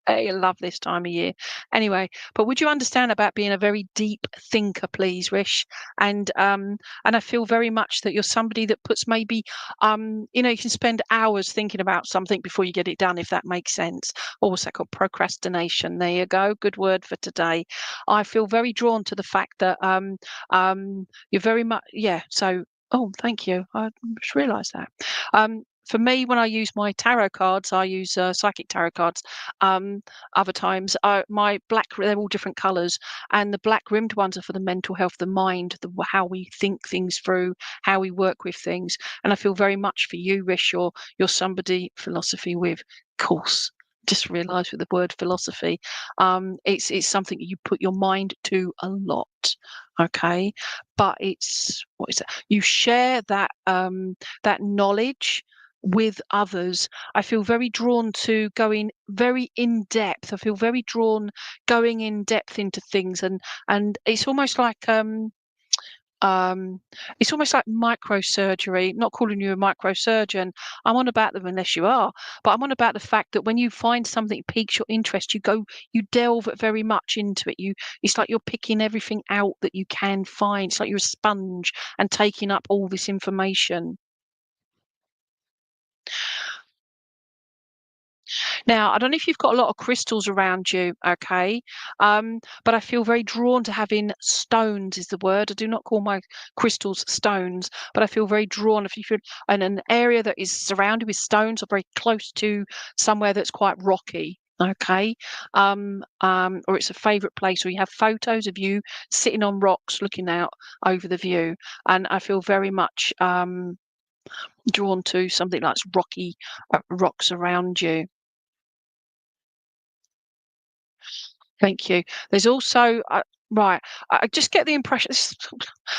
I love this time of year. Anyway, but would you understand about being a very deep thinker, please, Rish? And I feel very much that you're somebody that puts maybe you can spend hours thinking about something before you get it done, if that makes sense. Also called procrastination. There you go. Good word for today. I feel very drawn to the fact that you're very much so oh, thank you. I just realised that. For me, when I use my tarot cards, I use psychic tarot cards. Other times, my black, they're all different colours, and the black rimmed ones are for the mental health, the mind, how we think things through, how we work with things. And I feel very much for you, Rish. You're somebody philosophy with course. Just realised with the word philosophy, it's something you put your mind to a lot. Okay, but it's what is it? You share that that knowledge with others. I feel very drawn to going very in depth. I feel very drawn going in depth into things, and it's almost like microsurgery. Not calling you a microsurgeon. I'm on about them unless you are, but I'm on about the fact that when you find something that piques your interest, you delve very much into it. It's like you're picking everything out that you can find. It's like you're a sponge and taking up all this information. Now, I don't know if you've got a lot of crystals around you, okay? But I feel very drawn to having stones is the word. I do not call my crystals stones, but I feel very drawn if you're in an area that is surrounded with stones or very close to somewhere that's quite rocky. Okay, or it's a favorite place, or you have photos of you sitting on rocks looking out over the view, and I feel very much drawn to something like rocky rocks around you. Thank you. There's also Right. I just get the impression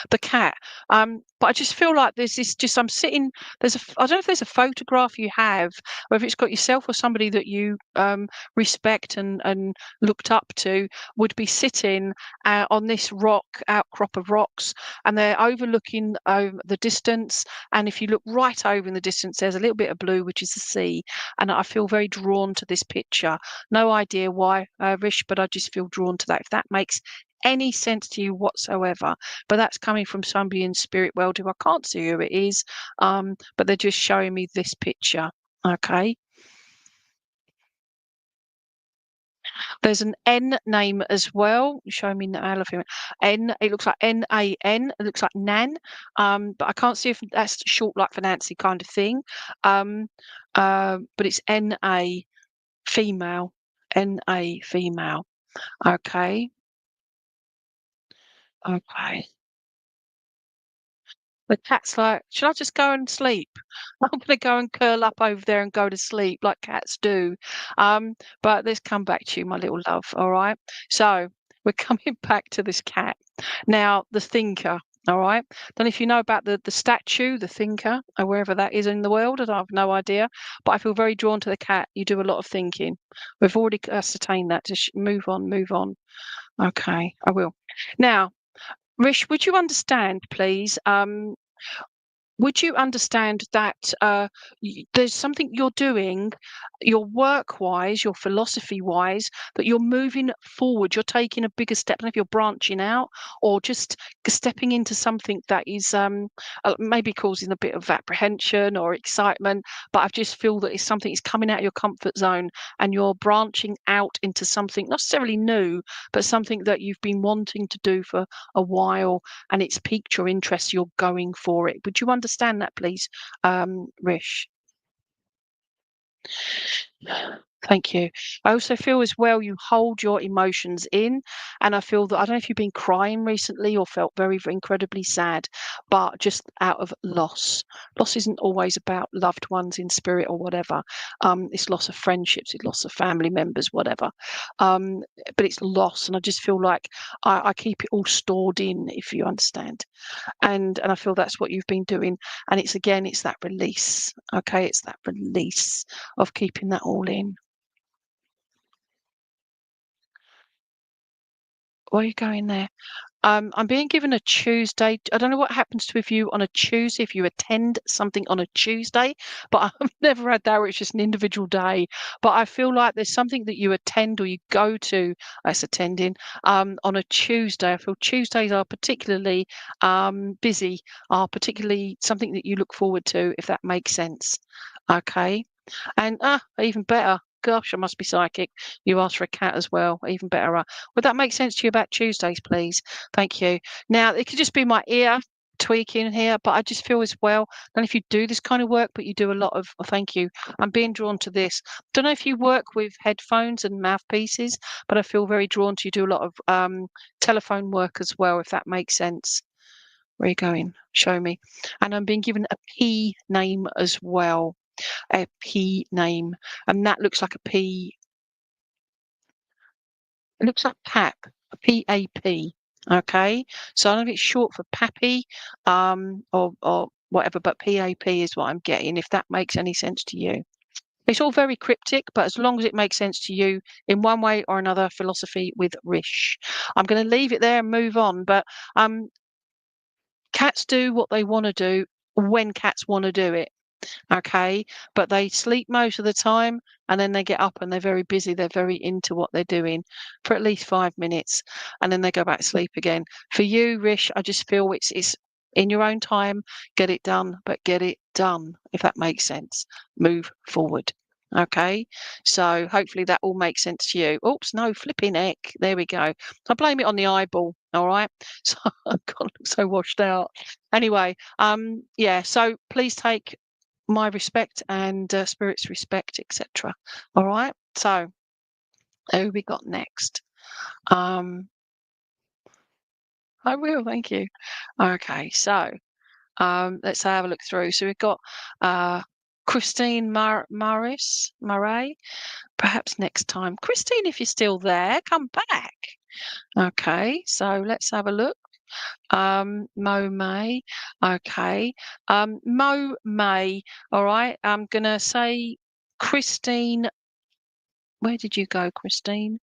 the cat. But I just feel like there's this just I'm sitting I don't know if there's a photograph you have, whether it's got yourself or somebody that you respect and looked up to would be sitting on this outcrop of rocks, and they're overlooking the distance. And if you look right over in the distance, there's a little bit of blue, which is the sea. And I feel very drawn to this picture. No idea why, Rish, but I just feel drawn to that. If that makes any sense to you whatsoever, but that's coming from somebody in spirit world who I can't see who it is, but they're just showing me this picture. Okay, there's an N name as well. Show me N. It looks like NAN. It looks like Nan, but I can't see if that's short like for Nancy kind of thing. But it's NA female. NA female. Okay. Okay. The cat's like, "Should I just go and sleep? I'm gonna go and curl up over there and go to sleep like cats do." But let's come back to you, my little love, all right? So we're coming back to this cat. Now, the thinker, all right? Don't know if you know about the statue, the thinker, or wherever that is in the world, I have no idea. But I feel very drawn to the cat. You do a lot of thinking. We've already ascertained that. Just move on, move on. Okay, I will. Now, Rish, would you understand, please? Would you understand that there's something you're doing, your work wise, your philosophy wise, that you're moving forward, you're taking a bigger step, and if you're branching out or just stepping into something that is maybe causing a bit of apprehension or excitement, but I just feel that it's something that's coming out of your comfort zone and you're branching out into something not necessarily new, but something that you've been wanting to do for a while and it's piqued your interest, you're going for it. Would you understand that, please, Rish? Thank you. I also feel as well you hold your emotions in, and I feel that I don't know if you've been crying recently or felt very incredibly sad, but just out of loss. Loss isn't always about loved ones in spirit or whatever. It's loss of friendships, it's loss of family members, whatever. But it's loss, and I just feel like I keep it all stored in, if you understand. And I feel that's what you've been doing. And it's again, it's that release. Okay, it's that release of keeping that all in. Why are you going there? I'm being given a Tuesday. I don't know what happens to if you on a Tuesday, if you attend something on a Tuesday, but I've never had that where it's just an individual day. But I feel like there's something that you attend or you go to as attending on a Tuesday. I feel Tuesdays are particularly busy, are particularly something that you look forward to, if that makes sense. Okay. And even better. Gosh, I must be psychic. You asked for a cat as well. Even better. Would that make sense to you about Tuesdays, please? Thank you. Now, it could just be my ear tweaking here, but I just feel as well. And if you do this kind of work, but you do a lot of, oh, thank you. I'm being drawn to this. Don't know if you work with headphones and mouthpieces, but I feel very drawn to you do a lot of telephone work as well, if that makes sense. Where are you going? Show me. And I'm being given a P name as well. A P name. And that looks like a P. It looks like PAP, PAP. Okay. So I don't know if it's short for Pappy, or whatever, but PAP is what I'm getting, if that makes any sense to you. It's all very cryptic, but as long as it makes sense to you in one way or another, philosophy with Rish. I'm going to leave it there and move on. But cats do what they want to do when cats want to do it. Okay, but they sleep most of the time and then they get up and they're very busy. They're very into what they're doing for at least 5 minutes and then they go back to sleep again. For you, Rish, I just feel it's in your own time, get it done, but get it done, if that makes sense. Move forward. Okay, so hopefully that all makes sense to you. Oops, no, flipping heck. There we go. I blame it on the eyeball. All right, so I can't look so washed out. Anyway, yeah. So please take my respect and spirit's respect, etc. All right. So who we got next? Um, I will. Thank you. Okay. So let's have a look through. So we've got Christine Murray. Perhaps next time, Christine, if you're still there, come back. Okay, so let's have a look. Mo May. Okay. Mo May. All right. I'm gonna say Christine. Where did you go, Christine?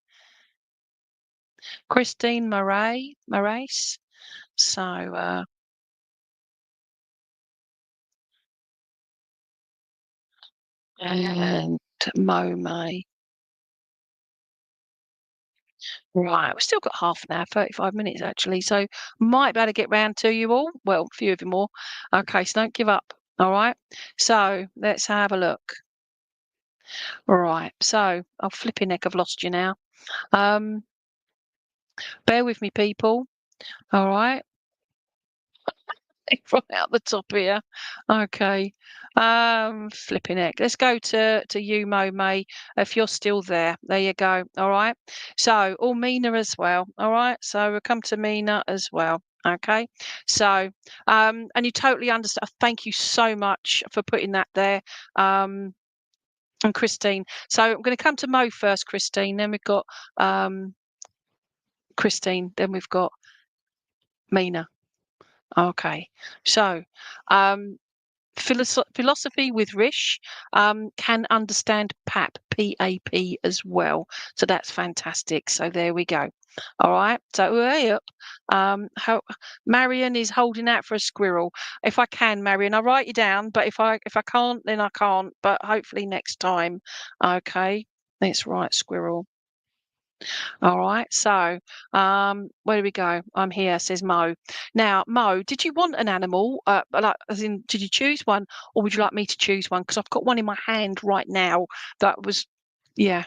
Christine Moraes. So, and Mo May. Right, we've still got half an hour, 35 minutes actually. So might be able to get round to you all. Well, a few of you more. Okay, so don't give up. All right. So let's have a look. All right. So I'll flip your neck. I've lost you now. Um, bear with me, people. All right. Right out the top here. Okay. Flipping heck. Let's go to you, Mo May, if you're still there. There you go. All right. So, Mina as well. All right. So we'll come to Mina as well. Okay. So, and you totally understand. Thank you so much for putting that there. And Christine. So I'm going to come to Mo first, Christine. Then we've got Christine. Then we've got Mina. Okay. So, philosophy with Rish can understand PAP as well. So that's fantastic. So there we go. All right. So way up. How Marion is holding out for a squirrel. If I can, Marion, I'll write you down. But if I can't, then I can't. But hopefully next time. Okay. Let's write squirrel. All right. So, where do we go? I'm here, says Mo. Now, Mo, did you want an animal? Like, as in, did you choose one, or would you like me to choose one? Because I've got one in my hand right now that was, yeah.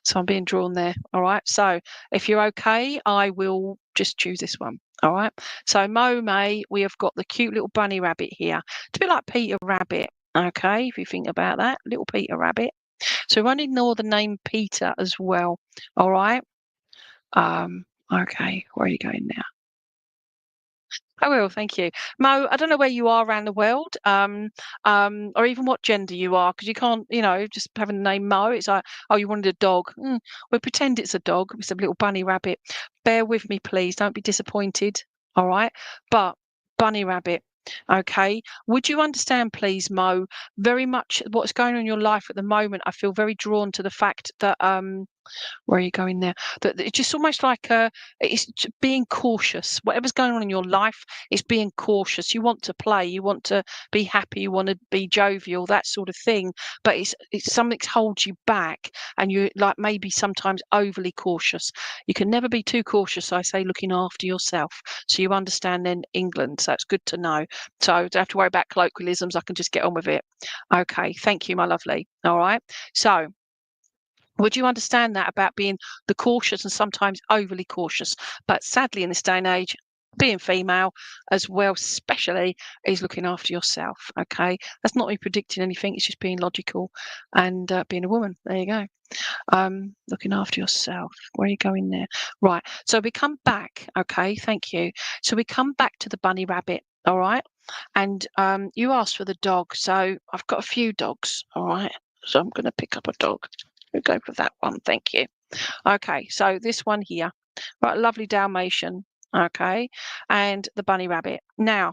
So I'm being drawn there. All right. So if you're okay, I will just choose this one. All right. So Mo May, we have got the cute little bunny rabbit here. It's a bit like Peter Rabbit. Okay, if you think about that, little Peter Rabbit. So we won't ignore the name Peter as well. All right. Okay, where are you going now? I will, thank you. Mo, I don't know where you are around the world, or even what gender you are, because you can't, just having the name Mo, it's like, oh, you wanted a dog. We'll pretend it's a dog. It's a little bunny rabbit. Bear with me, please. Don't be disappointed. All right. But bunny rabbit. Okay. Would you understand, please, Mo, very much what's going on in your life at the moment? I feel very drawn to the fact that where are you going there? That it's just almost like it's being cautious. Whatever's going on in your life, it's being cautious. You want to play, you want to be happy, you want to be jovial, that sort of thing. But it's something that holds you back, and you like maybe sometimes overly cautious. You can never be too cautious. I say, looking after yourself. So you understand then England. So it's good to know. So I don't have to worry about colloquialisms. I can just get on with it. Okay, thank you, my lovely. All right. So would you understand that about being the cautious and sometimes overly cautious? But sadly, in this day and age, being female as well, especially, is looking after yourself. Okay, that's not me predicting anything. It's just being logical and being a woman. There you go. Looking after yourself. Where are you going there? Right. So we come back. Okay, thank you. So we come back to the bunny rabbit. All right. And you asked for the dog, so I've got a few dogs. All right. So I'm going to pick up a dog. We'll go for that one. Thank you. Okay, so this one here, right, lovely Dalmatian. Okay, and the bunny rabbit. Now,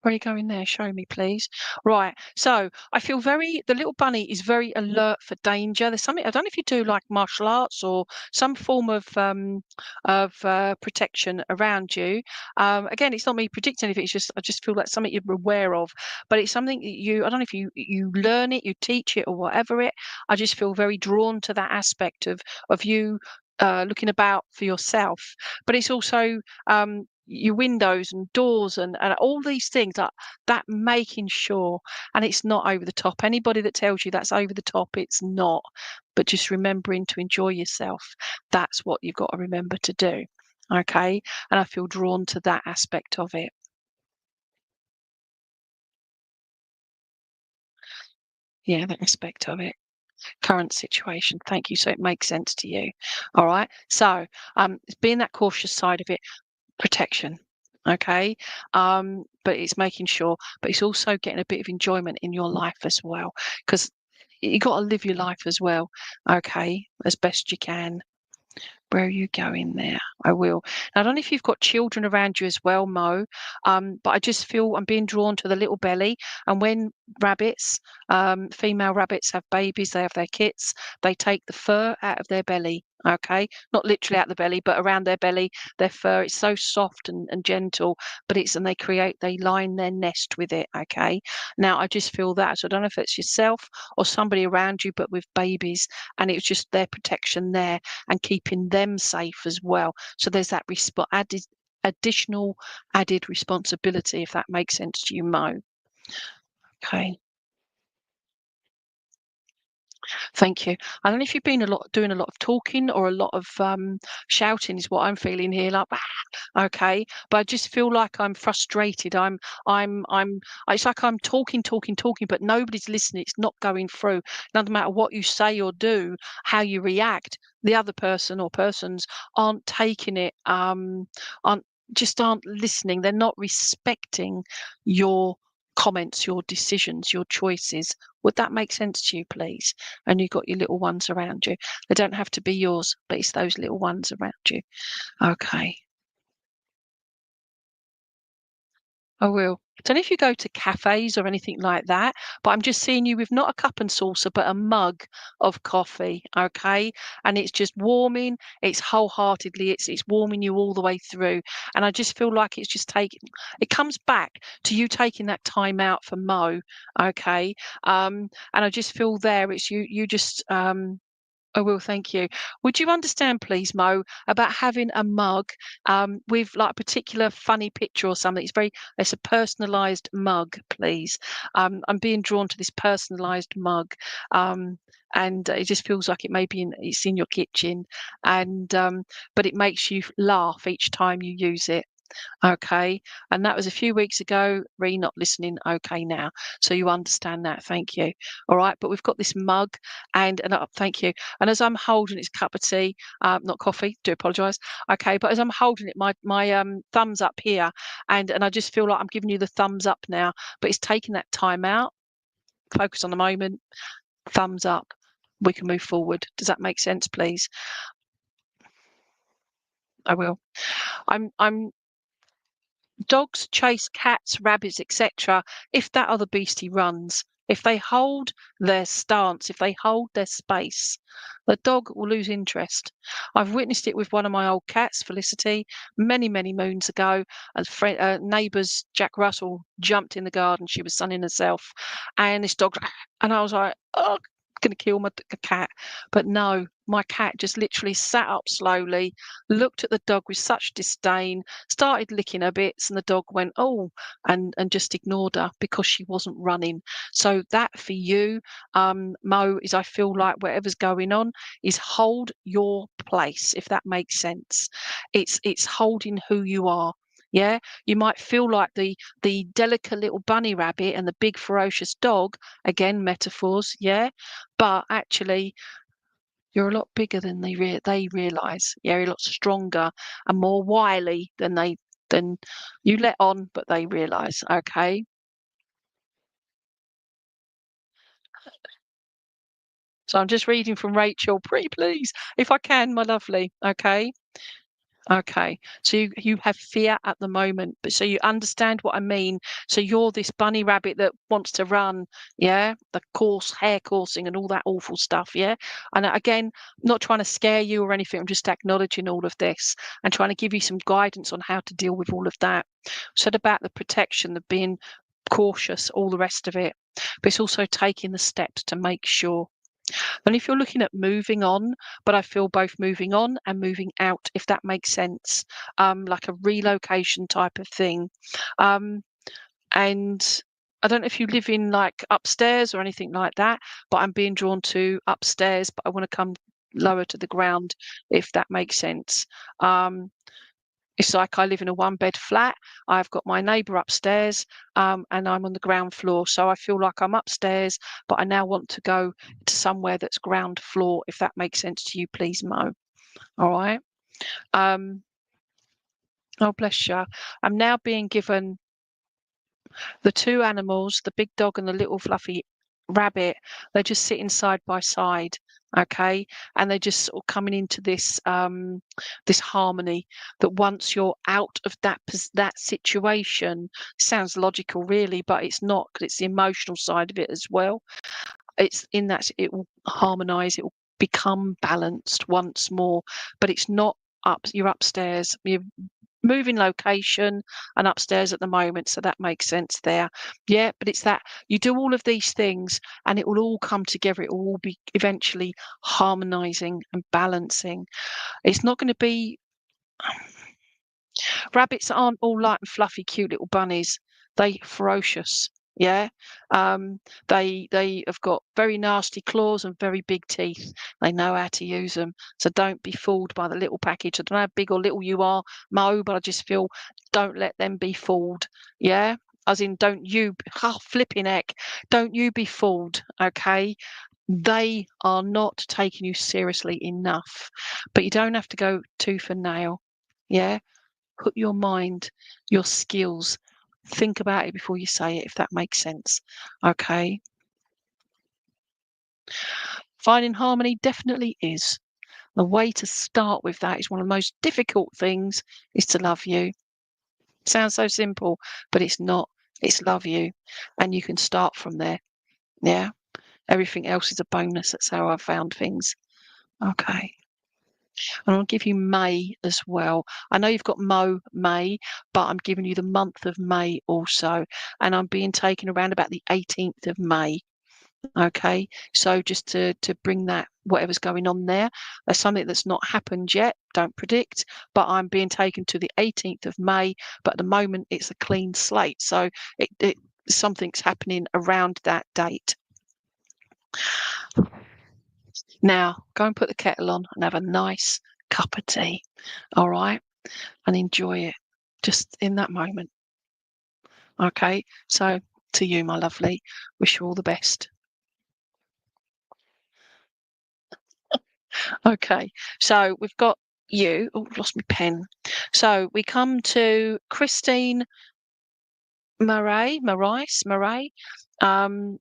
where are you going there? Show me, please. Right. So I feel the little bunny is very alert for danger. There's something, I don't know if you do like martial arts or some form of protection around you. Again, it's not me predicting anything. It's just, I just feel like something you're aware of, but it's something that I don't know if you learn it, you teach it or whatever it, I just feel very drawn to that aspect of you, looking about for yourself, but it's also, your windows and doors and all these things that making sure, and it's not over the top. Anybody that tells you that's over the top, it's not. But just remembering to enjoy yourself, that's what you've got to remember to do. Okay, and I feel drawn to that aspect of it. Yeah, that aspect of it. Current situation, thank you, so it makes sense to you. All right, so it's being that cautious side of it, protection. Okay. But it's making sure, but it's also getting a bit of enjoyment in your life as well. Because You got to live your life as well, okay, as best you can. Where are you going there? I will. Now, I don't know if you've got children around you as well, Mo, but I just feel I'm being drawn to the little belly. And when rabbits, female rabbits have babies, they have their kits, they take the fur out of their belly. Okay, not literally out the belly, but around their belly, their fur. It's so soft and gentle, but and they line their nest with it. Okay, now I just feel that. So I don't know if it's yourself or somebody around you, but with babies, and it's just their protection there and keeping them safe as well. So there's that additional added responsibility, if that makes sense to you, Mo. Okay. Thank you. I don't know if you've been doing a lot of talking or a lot of shouting is what I'm feeling here, like okay. But I just feel like I'm frustrated. I'm it's like I'm talking, but nobody's listening. It's not going through. No matter what you say or do, how you react, the other person or persons aren't taking it, aren't listening. They're not respecting your comments, your decisions, your choices. Would that make sense to you, please? And you've got your little ones around you. They don't have to be yours, but it's those little ones around you. Okay, I will. I don't know if you go to cafes or anything like that, but I'm just seeing you with not a cup and saucer, but a mug of coffee. Okay, and it's just warming. It's wholeheartedly. It's warming you all the way through. And I just feel like it's just taking. It comes back to you taking that time out for Mo. Okay, and I just feel there. It's you. You just I will, thank you. Would you understand, please, Mo, about having a mug with like a particular funny picture or something? It's a personalised mug, please. I'm being drawn to this personalised mug, and it just feels like it's in your kitchen, and but it makes you laugh each time you use it. Okay. And that was a few weeks ago. Re not listening. Okay now. So you understand that. Thank you. All right. But we've got this mug and thank you. And as I'm holding this cup of tea, not coffee, do apologise. Okay. But as I'm holding it, my thumbs up here and I just feel like I'm giving you the thumbs up now. But it's taking that time out, focus on the moment, thumbs up. We can move forward. Does that make sense, please? I will. I'm Dogs chase cats, rabbits, etc. if that other beastie runs. If they hold their stance, if they hold their space, the dog will lose interest. I've witnessed it with one of my old cats, Felicity, many, many moons ago. Neighbours, Jack Russell, jumped in the garden. She was sunning herself, and this dog, and I was like, oh, going to kill my cat. But no, my cat just literally sat up slowly, looked at the dog with such disdain, started licking her bits, and the dog went, oh, and just ignored her because she wasn't running. So that for you, Mo, is I feel like whatever's going on is hold your place, if that makes sense. It's holding who you are. Yeah, you might feel like the delicate little bunny rabbit and the big ferocious dog, again metaphors, yeah, but actually you're a lot bigger than they realize. Yeah, you're a lot stronger and more wily than you let on, but they realize. Okay. So I'm just reading from Rachel. Pretty please, if I can, my lovely. Okay. Okay. So you have fear at the moment, but so you understand what I mean. So you're this bunny rabbit that wants to run, yeah? The course, hair coursing and all that awful stuff, yeah? And again, not trying to scare you or anything. I'm just acknowledging all of this and trying to give you some guidance on how to deal with all of that. Said about the protection, the being cautious, all the rest of it. But it's also taking the steps to make sure. And if you're looking at moving on, but I feel both moving on and moving out, if that makes sense, like a relocation type of thing. Um, and I don't know if you live in like upstairs or anything like that, but I'm being drawn to upstairs, but I want to come lower to the ground, if that makes sense. It's like I live in a one-bed flat. I've got my neighbour upstairs, and I'm on the ground floor. So I feel like I'm upstairs, but I now want to go to somewhere that's ground floor, if that makes sense to you, please, Mo. All right. Um, oh, bless you. I'm now being given the two animals, the big dog and the little fluffy rabbit, they're just sitting side by side, okay, and they're just sort of coming into this this harmony, that once you're out of that situation, sounds logical really, but it's not, because it's the emotional side of it as well. It's in that it will harmonize, it will become balanced once more, but it's not up, you're upstairs, you're moving location and upstairs at the moment, so that makes sense there. Yeah, but it's that you do all of these things and it will all come together, it will all be eventually harmonizing and balancing. It's not going to be, rabbits aren't all light and fluffy cute little bunnies, they ferocious. Yeah, they have got very nasty claws and very big teeth. They know how to use them, so don't be fooled by the little package. I don't know how big or little you are, Mo, but I just feel, don't let them be fooled. Yeah, as in, don't you, flipping heck, don't you be fooled. Okay, they are not taking you seriously enough, but you don't have to go tooth and nail. Yeah, put your mind, your skills, think about it before you say it, if that makes sense. Okay. Finding harmony definitely is. The way to start with that is one of the most difficult things, is to love you. Sounds so simple, but it's not. It's love you. And you can start from there. Yeah. Everything else is a bonus. That's how I've found things. Okay. And I'll give you May as well. I know you've got May, but I'm giving you the month of May also. And I'm being taken around about the 18th of May. Okay, so just to bring that, whatever's going on there, there's something that's not happened yet, don't predict, but I'm being taken to the 18th of May, but at the moment it's a clean slate, so it something's happening around that date. Now go and put the kettle on and have a nice cup of tea, all right, and enjoy it just in that moment. Okay, so to you, my lovely, wish you all the best. Okay, so we've got you. Oh, I've lost my pen. So we come to Christine Murray. Um,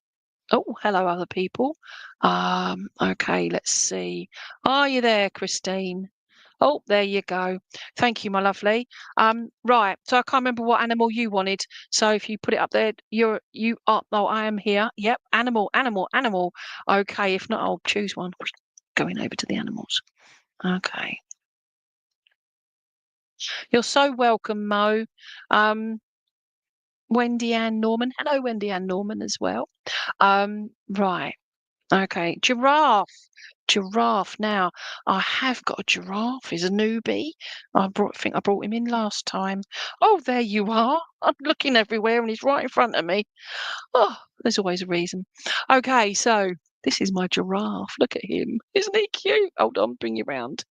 oh, hello, other people. Okay, let's see. Are you there, Christine? Oh, there you go. Thank you, my lovely. Right. So I can't remember what animal you wanted. So if you put it up there, you are. Oh, I am here. Yep. Animal. Okay. If not, I'll choose one. Going over to the animals. Okay. You're so welcome, Mo. Wendy Ann Norman. Hello, Wendy Ann Norman as well. Right. Okay. Giraffe. Now, I have got a giraffe. He's a newbie. Think I brought him in last time. Oh, there you are. I'm looking everywhere and he's right in front of me. Oh, there's always a reason. Okay, so this is my giraffe. Look at him. Isn't he cute? Hold on, bring you round.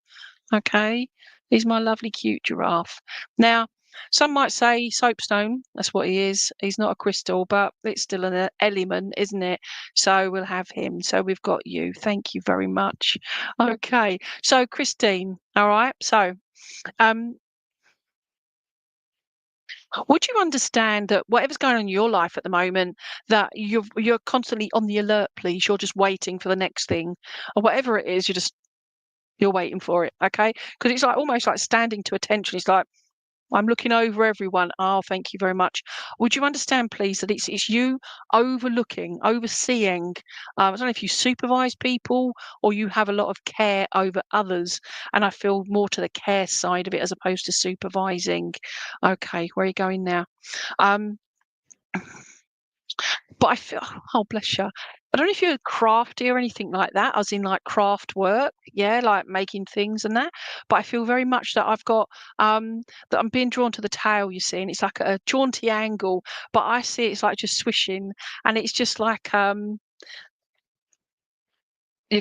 Okay, he's my lovely cute giraffe. Now, some might say soapstone, that's what he is. He's not a crystal, but it's still an element, isn't it? So we'll have him. So we've got you. Thank you very much. Okay, so Christine, all right. So would you understand that whatever's going on in your life at the moment, that you're constantly on the alert, please? You're just waiting for the next thing, or whatever it is, you're waiting for it, okay? Because it's like almost like standing to attention. It's like, I'm looking over everyone. Oh, thank you very much. Would you understand, please, that it's you overlooking, overseeing. I don't know if you supervise people or you have a lot of care over others. And I feel more to the care side of it as opposed to supervising. Okay, where are you going now? But I feel, oh, bless you. I don't know if you're crafty or anything like that, as in like craft work, yeah, like making things and that. But I feel very much that I've got that I'm being drawn to the tail, you see, and it's like a jaunty angle, but I see it's like just swishing, and it's just like you're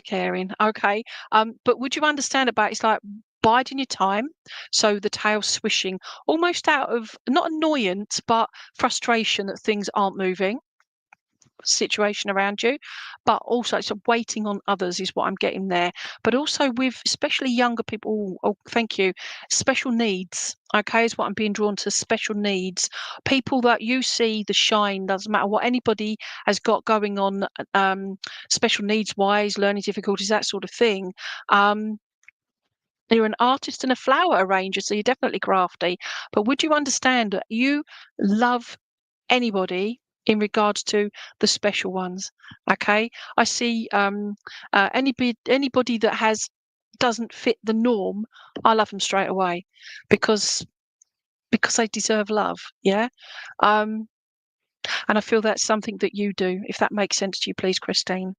caring, okay. But would you understand about it's like biding your time, so the tail swishing, almost out of not annoyance, but frustration that things aren't moving. situation around you, but also it's waiting on others is what I'm getting there. But also with especially younger people, oh, thank you, special needs, okay, is what I'm being drawn to, special needs. People that you see the shine, doesn't matter what anybody has got going on, special needs wise, learning difficulties, that sort of thing. You're an artist and a flower arranger, so you're definitely crafty. But would you understand that you love anybody in regards to the special ones? Okay, I see anybody that has doesn't fit the norm, I love them straight away because they deserve love. Yeah, and I feel that's something that you do. If that makes sense to you, please, Christine.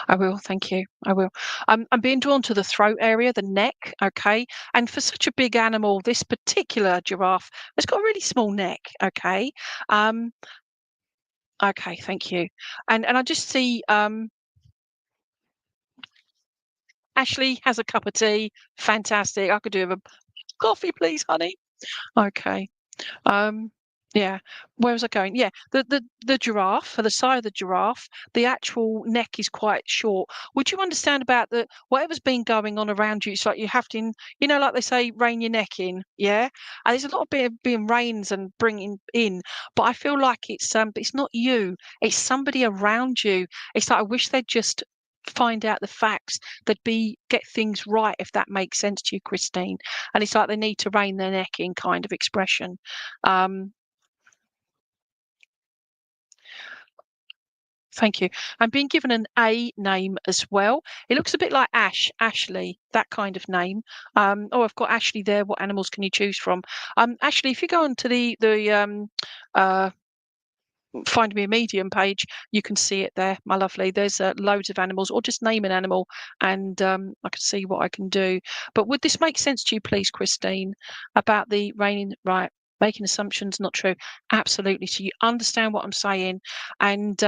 I will, thank you. I will. I'm being drawn to the throat area, the neck, okay? And for such a big animal, this particular giraffe has got a really small neck, okay? Um, okay, thank you. And I just see Ashley has a cup of tea. Fantastic. I could do with a coffee, please, honey. Okay. Um, yeah. Where was I going? Yeah, the giraffe, for the side of the giraffe, the actual neck is quite short. Would you understand about the whatever's been going on around you? It's like you have to, like they say, rein your neck in. Yeah, and there's a lot of being reins and bringing in, but I feel like it's not you. It's somebody around you. It's like I wish they'd just find out the facts. They'd get things right, if that makes sense to you, Christine. And it's like they need to rein their neck in, kind of expression. Um, Thank you. I'm being given an A name as well. It looks a bit like Ashley, that kind of name. I've got Ashley there. What animals can you choose from? Ashley, if you go onto the uh, FindMeAMedium page, you can see it there, my lovely. There's loads of animals, or just name an animal, and I can see what I can do. But would this make sense to you, please, Christine, about the raining? Right, making assumptions, not true. Absolutely. So you understand what I'm saying, and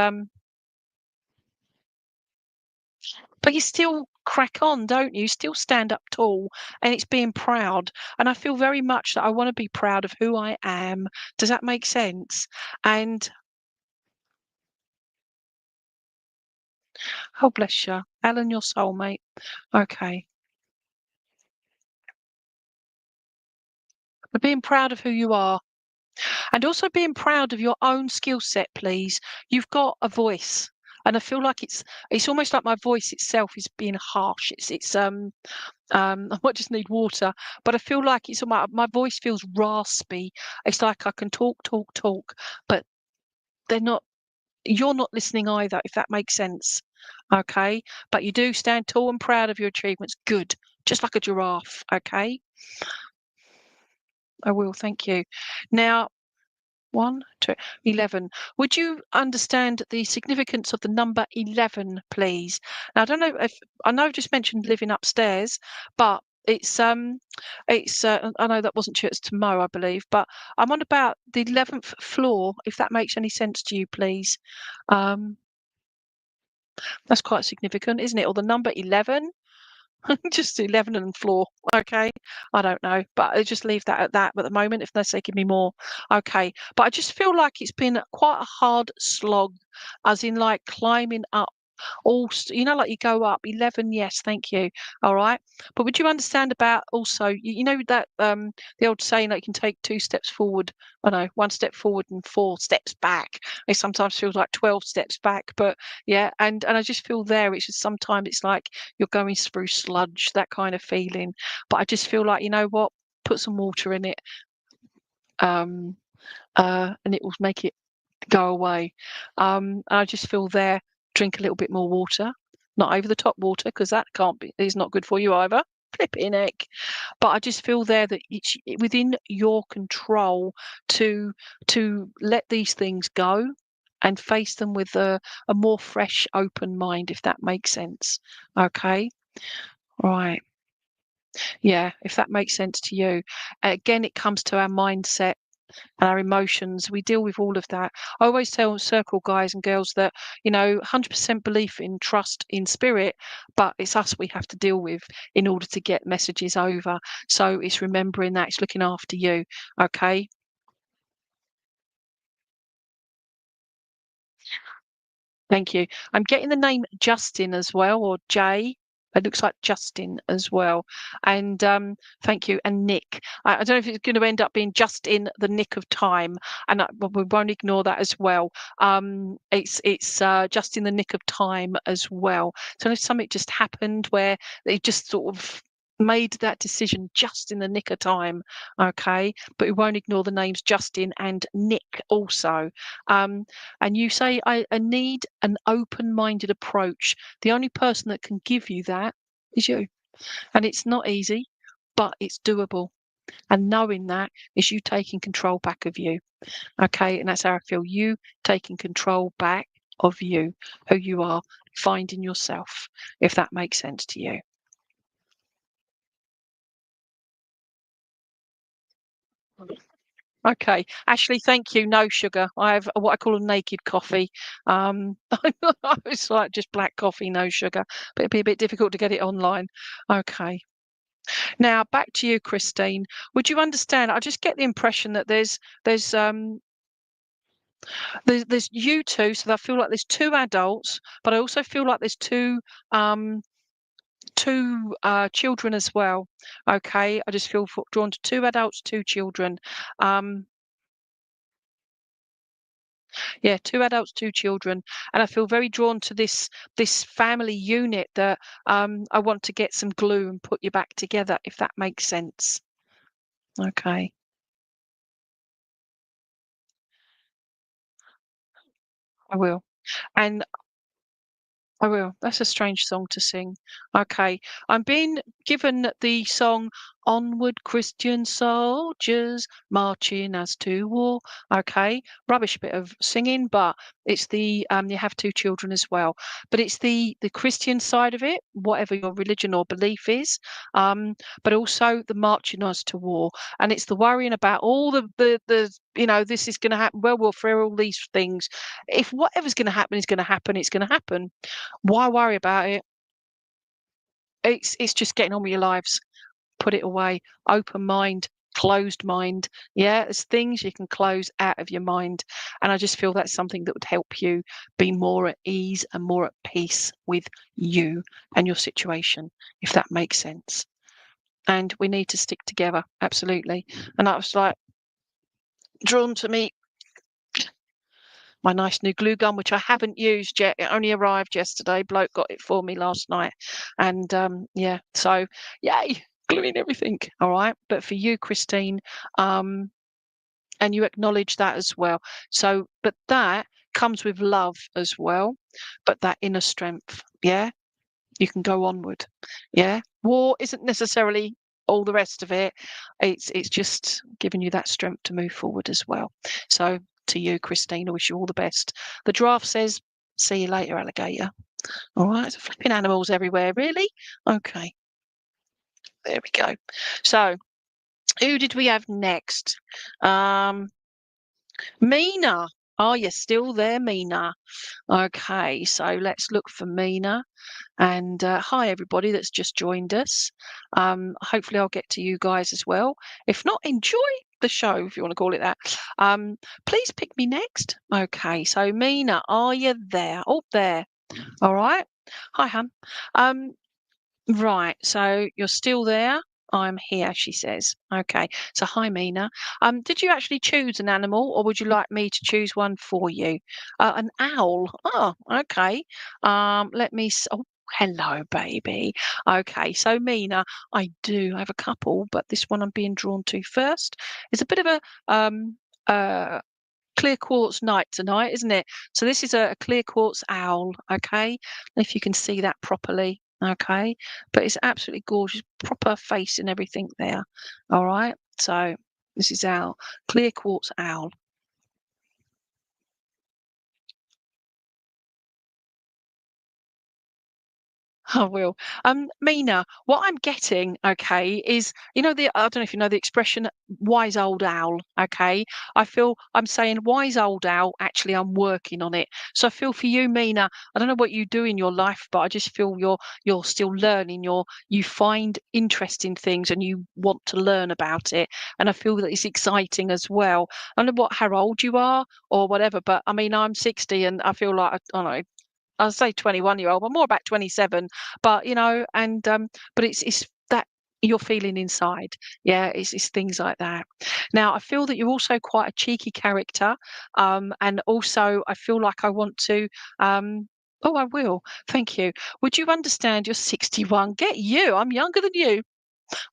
but you still crack on, don't you? Still stand up tall, and it's being proud. And I feel very much that I want to be proud of who I am. Does that make sense? And oh, bless you, Alan, your soulmate. Okay. But being proud of who you are, and also being proud of your own skill set, please. You've got a voice. And I feel like it's almost like my voice itself is being harsh. I might just need water, but I feel like my voice feels raspy. It's like I can talk, but they're not you're not listening either, if that makes sense. Okay? But you do stand tall and proud of your achievements. Good. Just like a giraffe, okay? I will, thank you. Now, 1, 2, 11. Would you understand the significance of the number 11, please? Now, I don't know if I know I've just mentioned living upstairs, but I know that wasn't you, it's tomorrow, I believe, but I'm on about the 11th floor, if that makes any sense to you, please. Um, that's quite significant, isn't it? Or the number 11? Just 11 and floor. Okay. I don't know, but I'll just leave that at that at the moment, if unless they give me more. Okay. But I just feel like it's been quite a hard slog, as in like climbing up like you go up 11. Yes, thank you. All right. But would you understand about also, that the old saying that you can take 2 steps forward, I know, 1 step forward and 4 steps back. It sometimes feels like 12 steps back, but yeah. And I just feel there, it's just sometimes it's like you're going through sludge, that kind of feeling. But I just feel like, you know what, put some water in it, um and it will make it go away. And I just feel there, drink a little bit more water, not over the top water, because that can't be is not good for you either. Flipping heck. But I just feel there that it's within your control to let these things go and face them with a more fresh, open mind, if that makes sense. Okay. Right. Yeah, if that makes sense to you. Again, it comes to our mindset and our emotions. We deal with all of that. I always tell circle guys and girls that, 100% belief in trust in spirit, but it's us we have to deal with in order to get messages over. So it's remembering that, it's looking after you. Okay. Thank you. I'm getting the name Justin as well, or Jay. It looks like Justin as well. And thank you. And Nick. I don't know if it's going to end up being just in the nick of time, and but we won't ignore that as well. It's just in the nick of time as well. So if something just happened where they just sort of made that decision just in the nick of time, okay, but we won't ignore the names Justin and Nick also. And you say, I need an open-minded approach. The only person that can give you that is you. And it's not easy, but it's doable. And knowing that is you taking control back of you. Okay. And that's how I feel. You taking control back of you, who you are, finding yourself, if that makes sense to you. Okay. Ashley, thank you. No sugar. I have what I call a naked coffee. It's like just black coffee, no sugar, but it'd be a bit difficult to get it online. Okay. Now back to you, Christine. Would you understand? I just get the impression that there's you two, so I feel like there's two adults, but I also feel like there's um two children as well. Okay. I just feel drawn to two adults, two children. Um Yeah, two adults, two children, and I feel very drawn to this family unit that I want to get some glue and put you back together, if that makes sense. Okay, I will. And I will. That's a strange song to sing. Okay. I'm being given the song Onward Christian Soldiers Marching as to War. Okay. Rubbish bit of singing, but it's the you have two children as well. But it's the Christian side of it, whatever your religion or belief is. But also the marching us to war. And it's the worrying about all the this is gonna happen, World War Three, all these things. If whatever's gonna happen is gonna happen, it's gonna happen. Why worry about it? It's just getting on with your lives. Put it away. Open mind, closed mind. Yeah, there's things you can close out of your mind. And I just feel that's something that would help you be more at ease and more at peace with you and your situation, if that makes sense. And we need to stick together, absolutely. And I was like drawn to me my nice new glue gun, which I haven't used yet. It only arrived yesterday. Bloke got it for me last night. And yeah, so yay, gluing everything. All right. But for you, Christine, and you acknowledge that as well. So, but that comes with love as well, but that inner strength. Yeah. You can go onward. Yeah. War isn't necessarily all the rest of it. It's just giving you that strength to move forward as well. So to you, Christine, I wish you all the best. The draft says, see you later, alligator. All right, so flipping animals everywhere, really? Okay, there we go. So who did we have next? Mina. Are you still there, Mina? Okay, so let's look for Mina. And hi, everybody that's just joined us. Hopefully, I'll get to you guys as well. If not, enjoy the show, if you want to call it that. Please pick me next. Okay, so Mina, are you there? Oh, there. All right. Hi, hun. Um, Right, so you're still there? I'm here, she says. Okay, so hi, Mina. Did you actually choose an animal, or would you like me to choose one for you? An owl. Oh, okay. Let me. Oh, hello, baby. Okay, so Mina, I do have a couple, but this one I'm being drawn to first is a bit of a uh clear quartz night tonight, isn't it? So this is a clear quartz owl, okay? If you can see that properly, okay? But it's absolutely gorgeous, proper face and everything there, all right? So this is our clear quartz owl. I will. Mina, what I'm getting, okay, is I don't know if you know the expression wise old owl, okay? I feel I'm saying wise old owl, actually I'm working on it. So I feel for you, Mina, I don't know what you do in your life, but I just feel you're still learning, you find interesting things and you want to learn about it. And I feel that it's exciting as well. I don't know how old you are or whatever, but I mean I'm 60 and I feel like I don't know I'll say 21-year-old, but more about 27. But but it's that you're feeling inside. Yeah, it's things like that. Now, I feel that you're also quite a cheeky character, and also I feel like I want to. Oh, I will. Thank you. Would you understand? You're 61. Get you. I'm younger than you.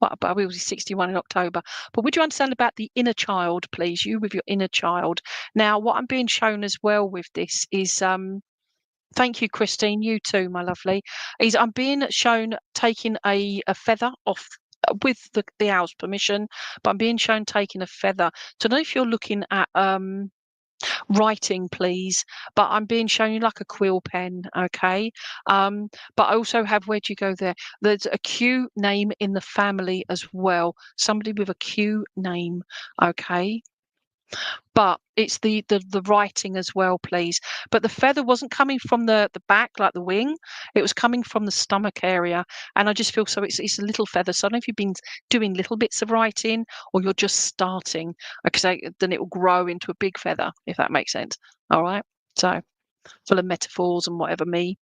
Well, but I will be 61 in October. But would you understand about the inner child, please? You with your inner child. Now, what I'm being shown as well with this is thank you, Christine. You too, my lovely. Is I'm being shown taking a feather off with the owl's permission, but I'm being shown taking a feather. So I don't know if you're looking at writing, please, but I'm being shown you like a quill pen, okay? But I also have, where do you go there? There's a Q name in the family as well. Somebody with a Q name, okay? But it's the writing as well, please. But the feather wasn't coming from the back like the wing. It was coming from the stomach area. And I just feel so it's a little feather. So I don't know if you've been doing little bits of writing or you're just starting. Because then it will grow into a big feather, if that makes sense. All right. So full of metaphors and whatever me.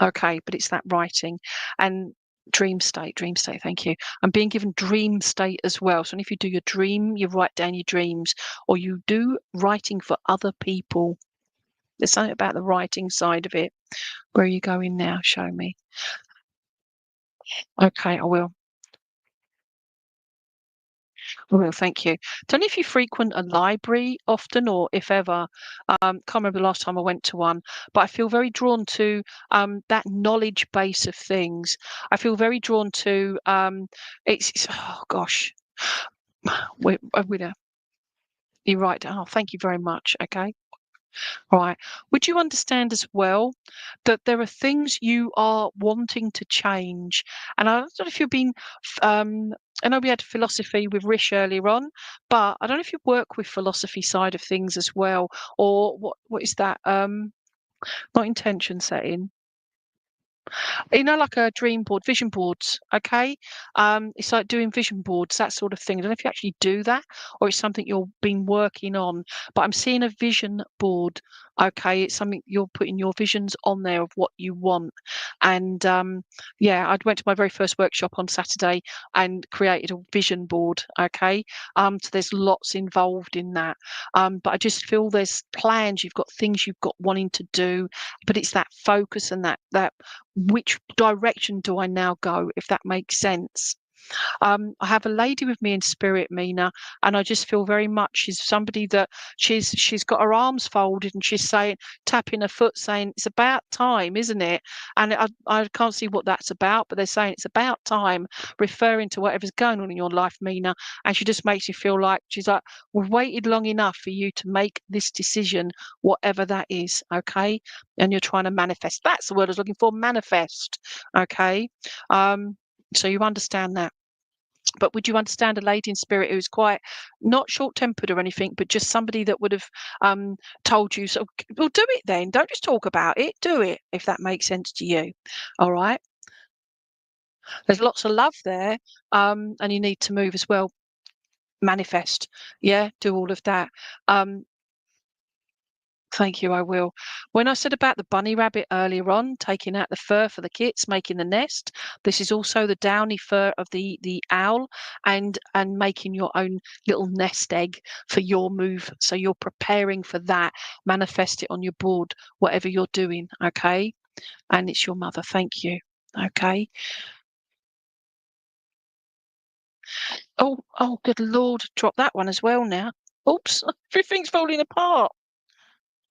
Okay, but it's that writing. And dream state, thank you. I'm being given dream state as well. So if you do your dream, you write down your dreams, or you do writing for other people. There's something about the writing side of it. Where are you going now? Show me. Okay, I will. Well, thank you. Don't know if you frequent a library often or if ever. Can't remember the last time I went to one, but I feel very drawn to that knowledge base of things. I feel very drawn to it's oh gosh. We're you're right. Oh, thank you very much. Okay. All right. Would you understand as well that there are things you are wanting to change? And I don't know if you've been, I know we had philosophy with Rish earlier on, but I don't know if you work with philosophy side of things as well, or what is that? Not intention setting. Like a dream board, vision boards, okay? It's like doing vision boards, that sort of thing. I don't know if you actually do that or it's something you've been working on, but I'm seeing a vision board, okay? It's something you're putting your visions on there of what you want. And yeah, I went to my very first workshop on Saturday and created a vision board, okay? So there's lots involved in that. But I just feel there's plans, you've got things you've got wanting to do, but it's that focus and that which direction do I now go, if that makes sense. I have a lady with me in spirit, Mina, and I just feel very much she's somebody that she's got her arms folded and she's saying, tapping her foot, saying it's about time, isn't it? And I can't see what that's about, but they're saying it's about time, referring to whatever's going on in your life, Mina. And she just makes you feel like she's like, we've waited long enough for you to make this decision, whatever that is, okay? And you're trying to manifest. That's the word I was looking for, manifest, okay? So you understand that. But would you understand a lady in spirit who's quite not short-tempered or anything, but just somebody that would have told you, so, well, do it then. Don't just talk about it. Do it, if that makes sense to you. All right. There's lots of love there, and you need to move as well. Manifest. Yeah, do all of that. Thank you, I will. When I said about the bunny rabbit earlier on, taking out the fur for the kits, making the nest, this is also the downy fur of the owl and making your own little nest egg for your move. So you're preparing for that. Manifest it on your board, whatever you're doing, okay? And it's your mother. Thank you. Okay. Oh, good Lord. Drop that one as well now. Oops, everything's falling apart.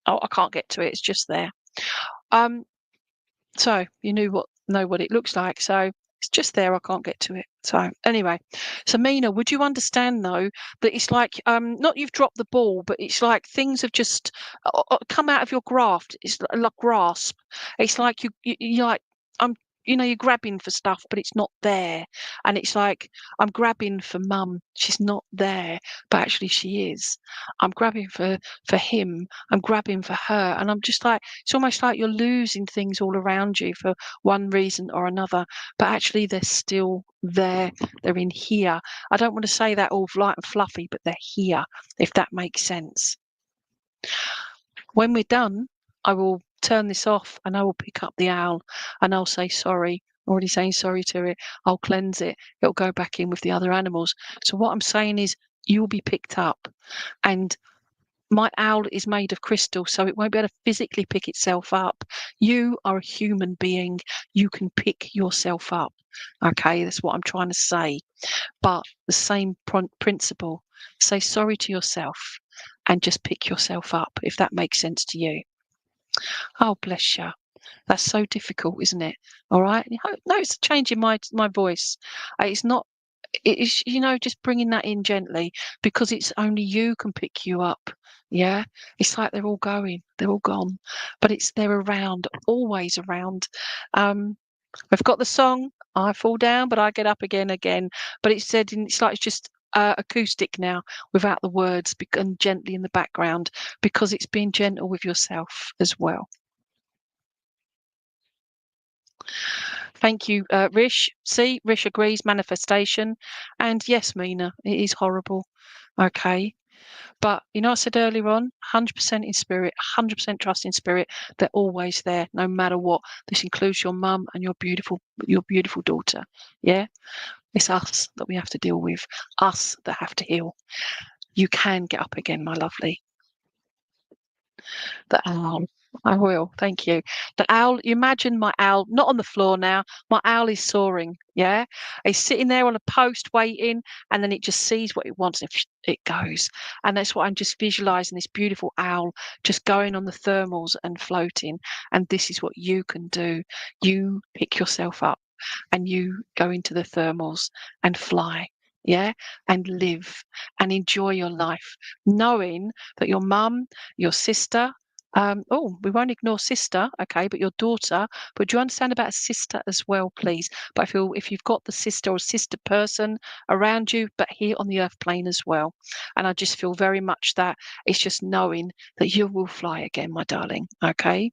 Oh, I can't get to it. It's just there. So you know what it looks like. So it's just there. I can't get to it. So anyway, so Mina, would you understand though that it's like not you've dropped the ball, but it's like things have just come out of your graft. It's like grasp. It's like you like I'm. You're grabbing for stuff, but it's not there. And it's like I'm grabbing for mum. She's not there, but actually she is. I'm grabbing for him. I'm grabbing for her, and I'm just like it's almost like you're losing things all around you for one reason or another, but actually they're still there. They're in here. I don't want to say that all light and fluffy, but they're here, if that makes sense. When we're done, I will turn this off, and I will pick up the owl, and I'll say sorry. Already saying sorry to it. I'll cleanse it. It'll go back in with the other animals. So what I'm saying is, you'll be picked up, and my owl is made of crystal, so it won't be able to physically pick itself up. You are a human being. You can pick yourself up. Okay, that's what I'm trying to say. But the same principle. Say sorry to yourself and just pick yourself up, if that makes sense to you. Oh, bless you. That's so difficult, isn't it? All right. No, it's changing my voice. It's not. It's just bringing that in gently, because it's only you can pick you up. Yeah, it's like they're all going, they're all gone, but they're around, always around. We've got the song "I Fall Down, but I Get Up Again." But it's like it's just acoustic now, without the words, and gently in the background, because it's being gentle with yourself as well. Thank you, Rish. See, Rish agrees, manifestation. And yes, Mina, it is horrible. Okay. But I said earlier on, 100% in spirit, 100% trust in spirit. They're always there, no matter what. This includes your mum and your beautiful daughter. Yeah. It's us that we have to deal with, us that have to heal. You can get up again, my lovely. The owl. I will. Thank you. The owl. Imagine my owl, not on the floor now. My owl is soaring. Yeah. It's sitting there on a post waiting, and then it just sees what it wants and it goes. And that's what I'm just visualizing, this beautiful owl just going on the thermals and floating. And this is what you can do. You pick yourself up and you go into the thermals and fly. Yeah. And live and enjoy your life, knowing that your mum, your sister, we won't ignore sister, okay, but your daughter. But do you understand about a sister as well, please? But I feel if you've got the sister or sister person around you, but here on the earth plane as well. And I just feel very much that it's just knowing that you will fly again, my darling, okay?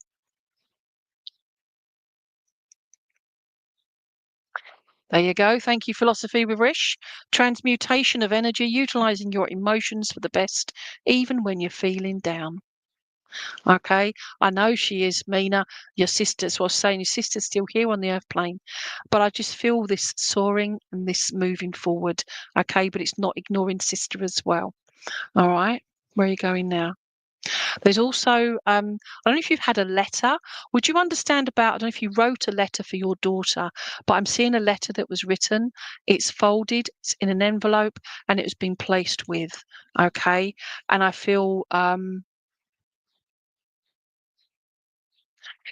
There you go. Thank you, Philosophy with Rish. Transmutation of energy, utilizing your emotions for the best, even when you're feeling down. Okay, I know she is, Mina. Your sister's was saying your sister's still here on the earth plane, but I just feel this soaring and this moving forward. Okay, but it's not ignoring sister as well. All right, where are you going now? There's also, I don't know if you've had a letter. Would you understand about, I don't know if you wrote a letter for your daughter, but I'm seeing a letter that was written. It's folded, it's in an envelope, and it was being placed with. Okay, and I feel,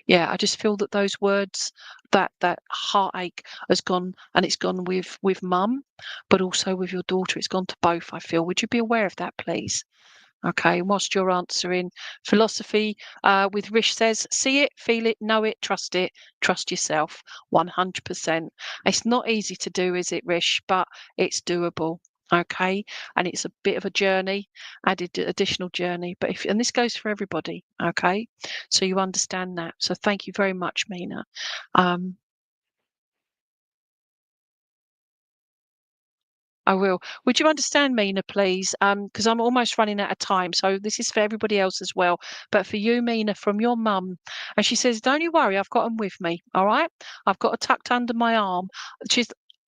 yeah, I just feel that those words, that heartache has gone, and it's gone with mum, but also with your daughter. It's gone to both, I feel. Would you be aware of that, please? Okay, whilst you're answering, philosophy with Rish says, see it, feel it, know it, trust yourself, 100%. It's not easy to do, is it, Rish? But it's doable. Okay, and it's a bit of a journey, additional journey. But and this goes for everybody. Okay, so you understand that. So thank you very much, Mina. Um, I will. Would you understand, Mina, please? Because I'm almost running out of time. So this is for everybody else as well. But for you, Mina, from your mum. And she says, don't you worry, I've got them with me. All right. I've got her tucked under my arm.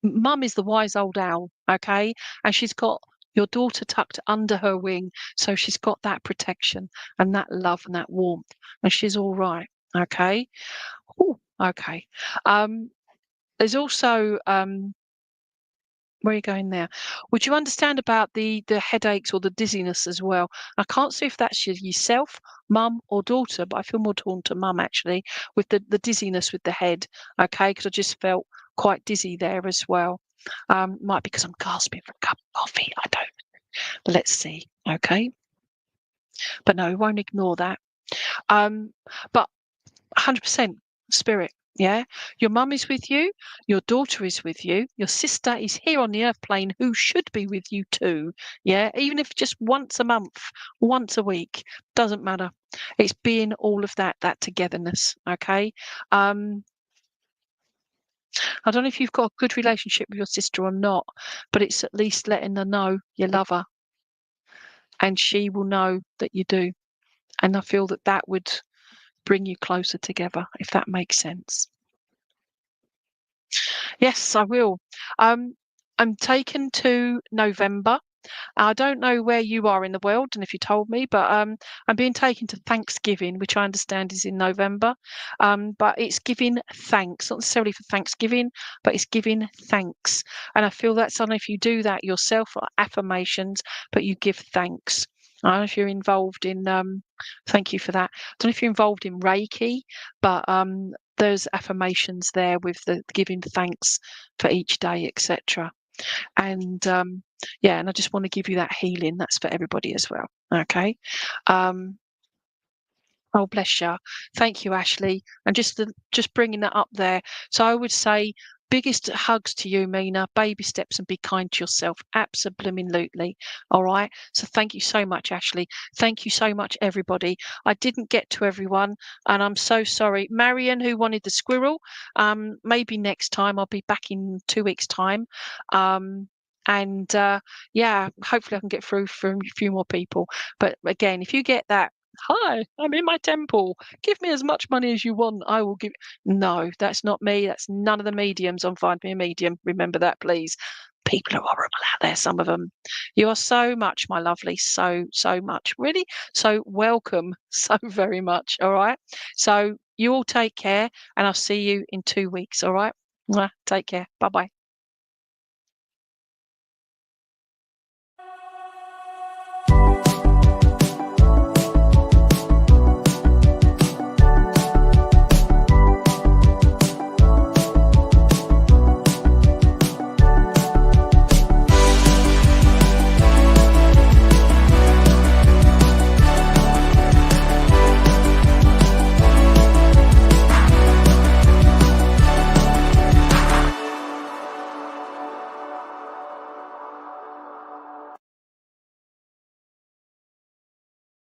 Mum is the wise old owl. Okay. And she's got your daughter tucked under her wing. So she's got that protection and that love and that warmth. And she's all right. Okay. Ooh, okay. There's also, where are you going there? Would you understand about the headaches or the dizziness as well? I can't see if that's yourself, mum or daughter, but I feel more drawn to mum actually, with the dizziness with the head. Okay, because I just felt quite dizzy there as well. Might be because I'm gasping for a cup of coffee. I don't. But let's see. Okay, but no, we won't ignore that. But 100% spirit. Yeah, your mum is with you, your daughter is with you, your sister is here on the earth plane who should be with you too. Yeah, even if just once a month, once a week, doesn't matter. It's being all of that togetherness. Okay. I don't know if you've got a good relationship with your sister or not, but it's at least letting her know you love her, and she will know that you do. And I feel that would bring you closer together, if that makes sense. Yes, I will. Um, I'm taken to November. I don't know where you are in the world and if you told me, but I'm being taken to Thanksgiving, which I understand is in November. But it's giving thanks, not necessarily for Thanksgiving, but it's giving thanks. And I feel that's something if you do that yourself, like affirmations, but you give thanks. I don't know if you're involved in thank you for that. I don't know if you're involved in Reiki, but there's affirmations there with the giving thanks for each day, etc. And yeah, and I just want to give you that healing. That's for everybody as well. Okay. Um, oh, bless you. Thank you, Ashley. And just bringing that up there. So I would say biggest hugs to you, Mina. Baby steps and be kind to yourself. Absolutely. All right. So thank you so much, Ashley. Thank you so much, everybody. I didn't get to everyone, and I'm so sorry. Marion, who wanted the squirrel, maybe next time. I'll be back in 2 weeks' time. And yeah, hopefully I can get through from a few more people. But again, if you get that, hi, I'm in my temple. Give me as much money as you want. I will give. No, that's not me. That's none of the mediums on Find Me a Medium. Remember that, please. People are horrible out there, some of them. You are so much, my lovely. So, so much. Really. So welcome so very much. All right. So you all take care, and I'll see you in 2 weeks. All right. Mwah. Take care. Bye bye.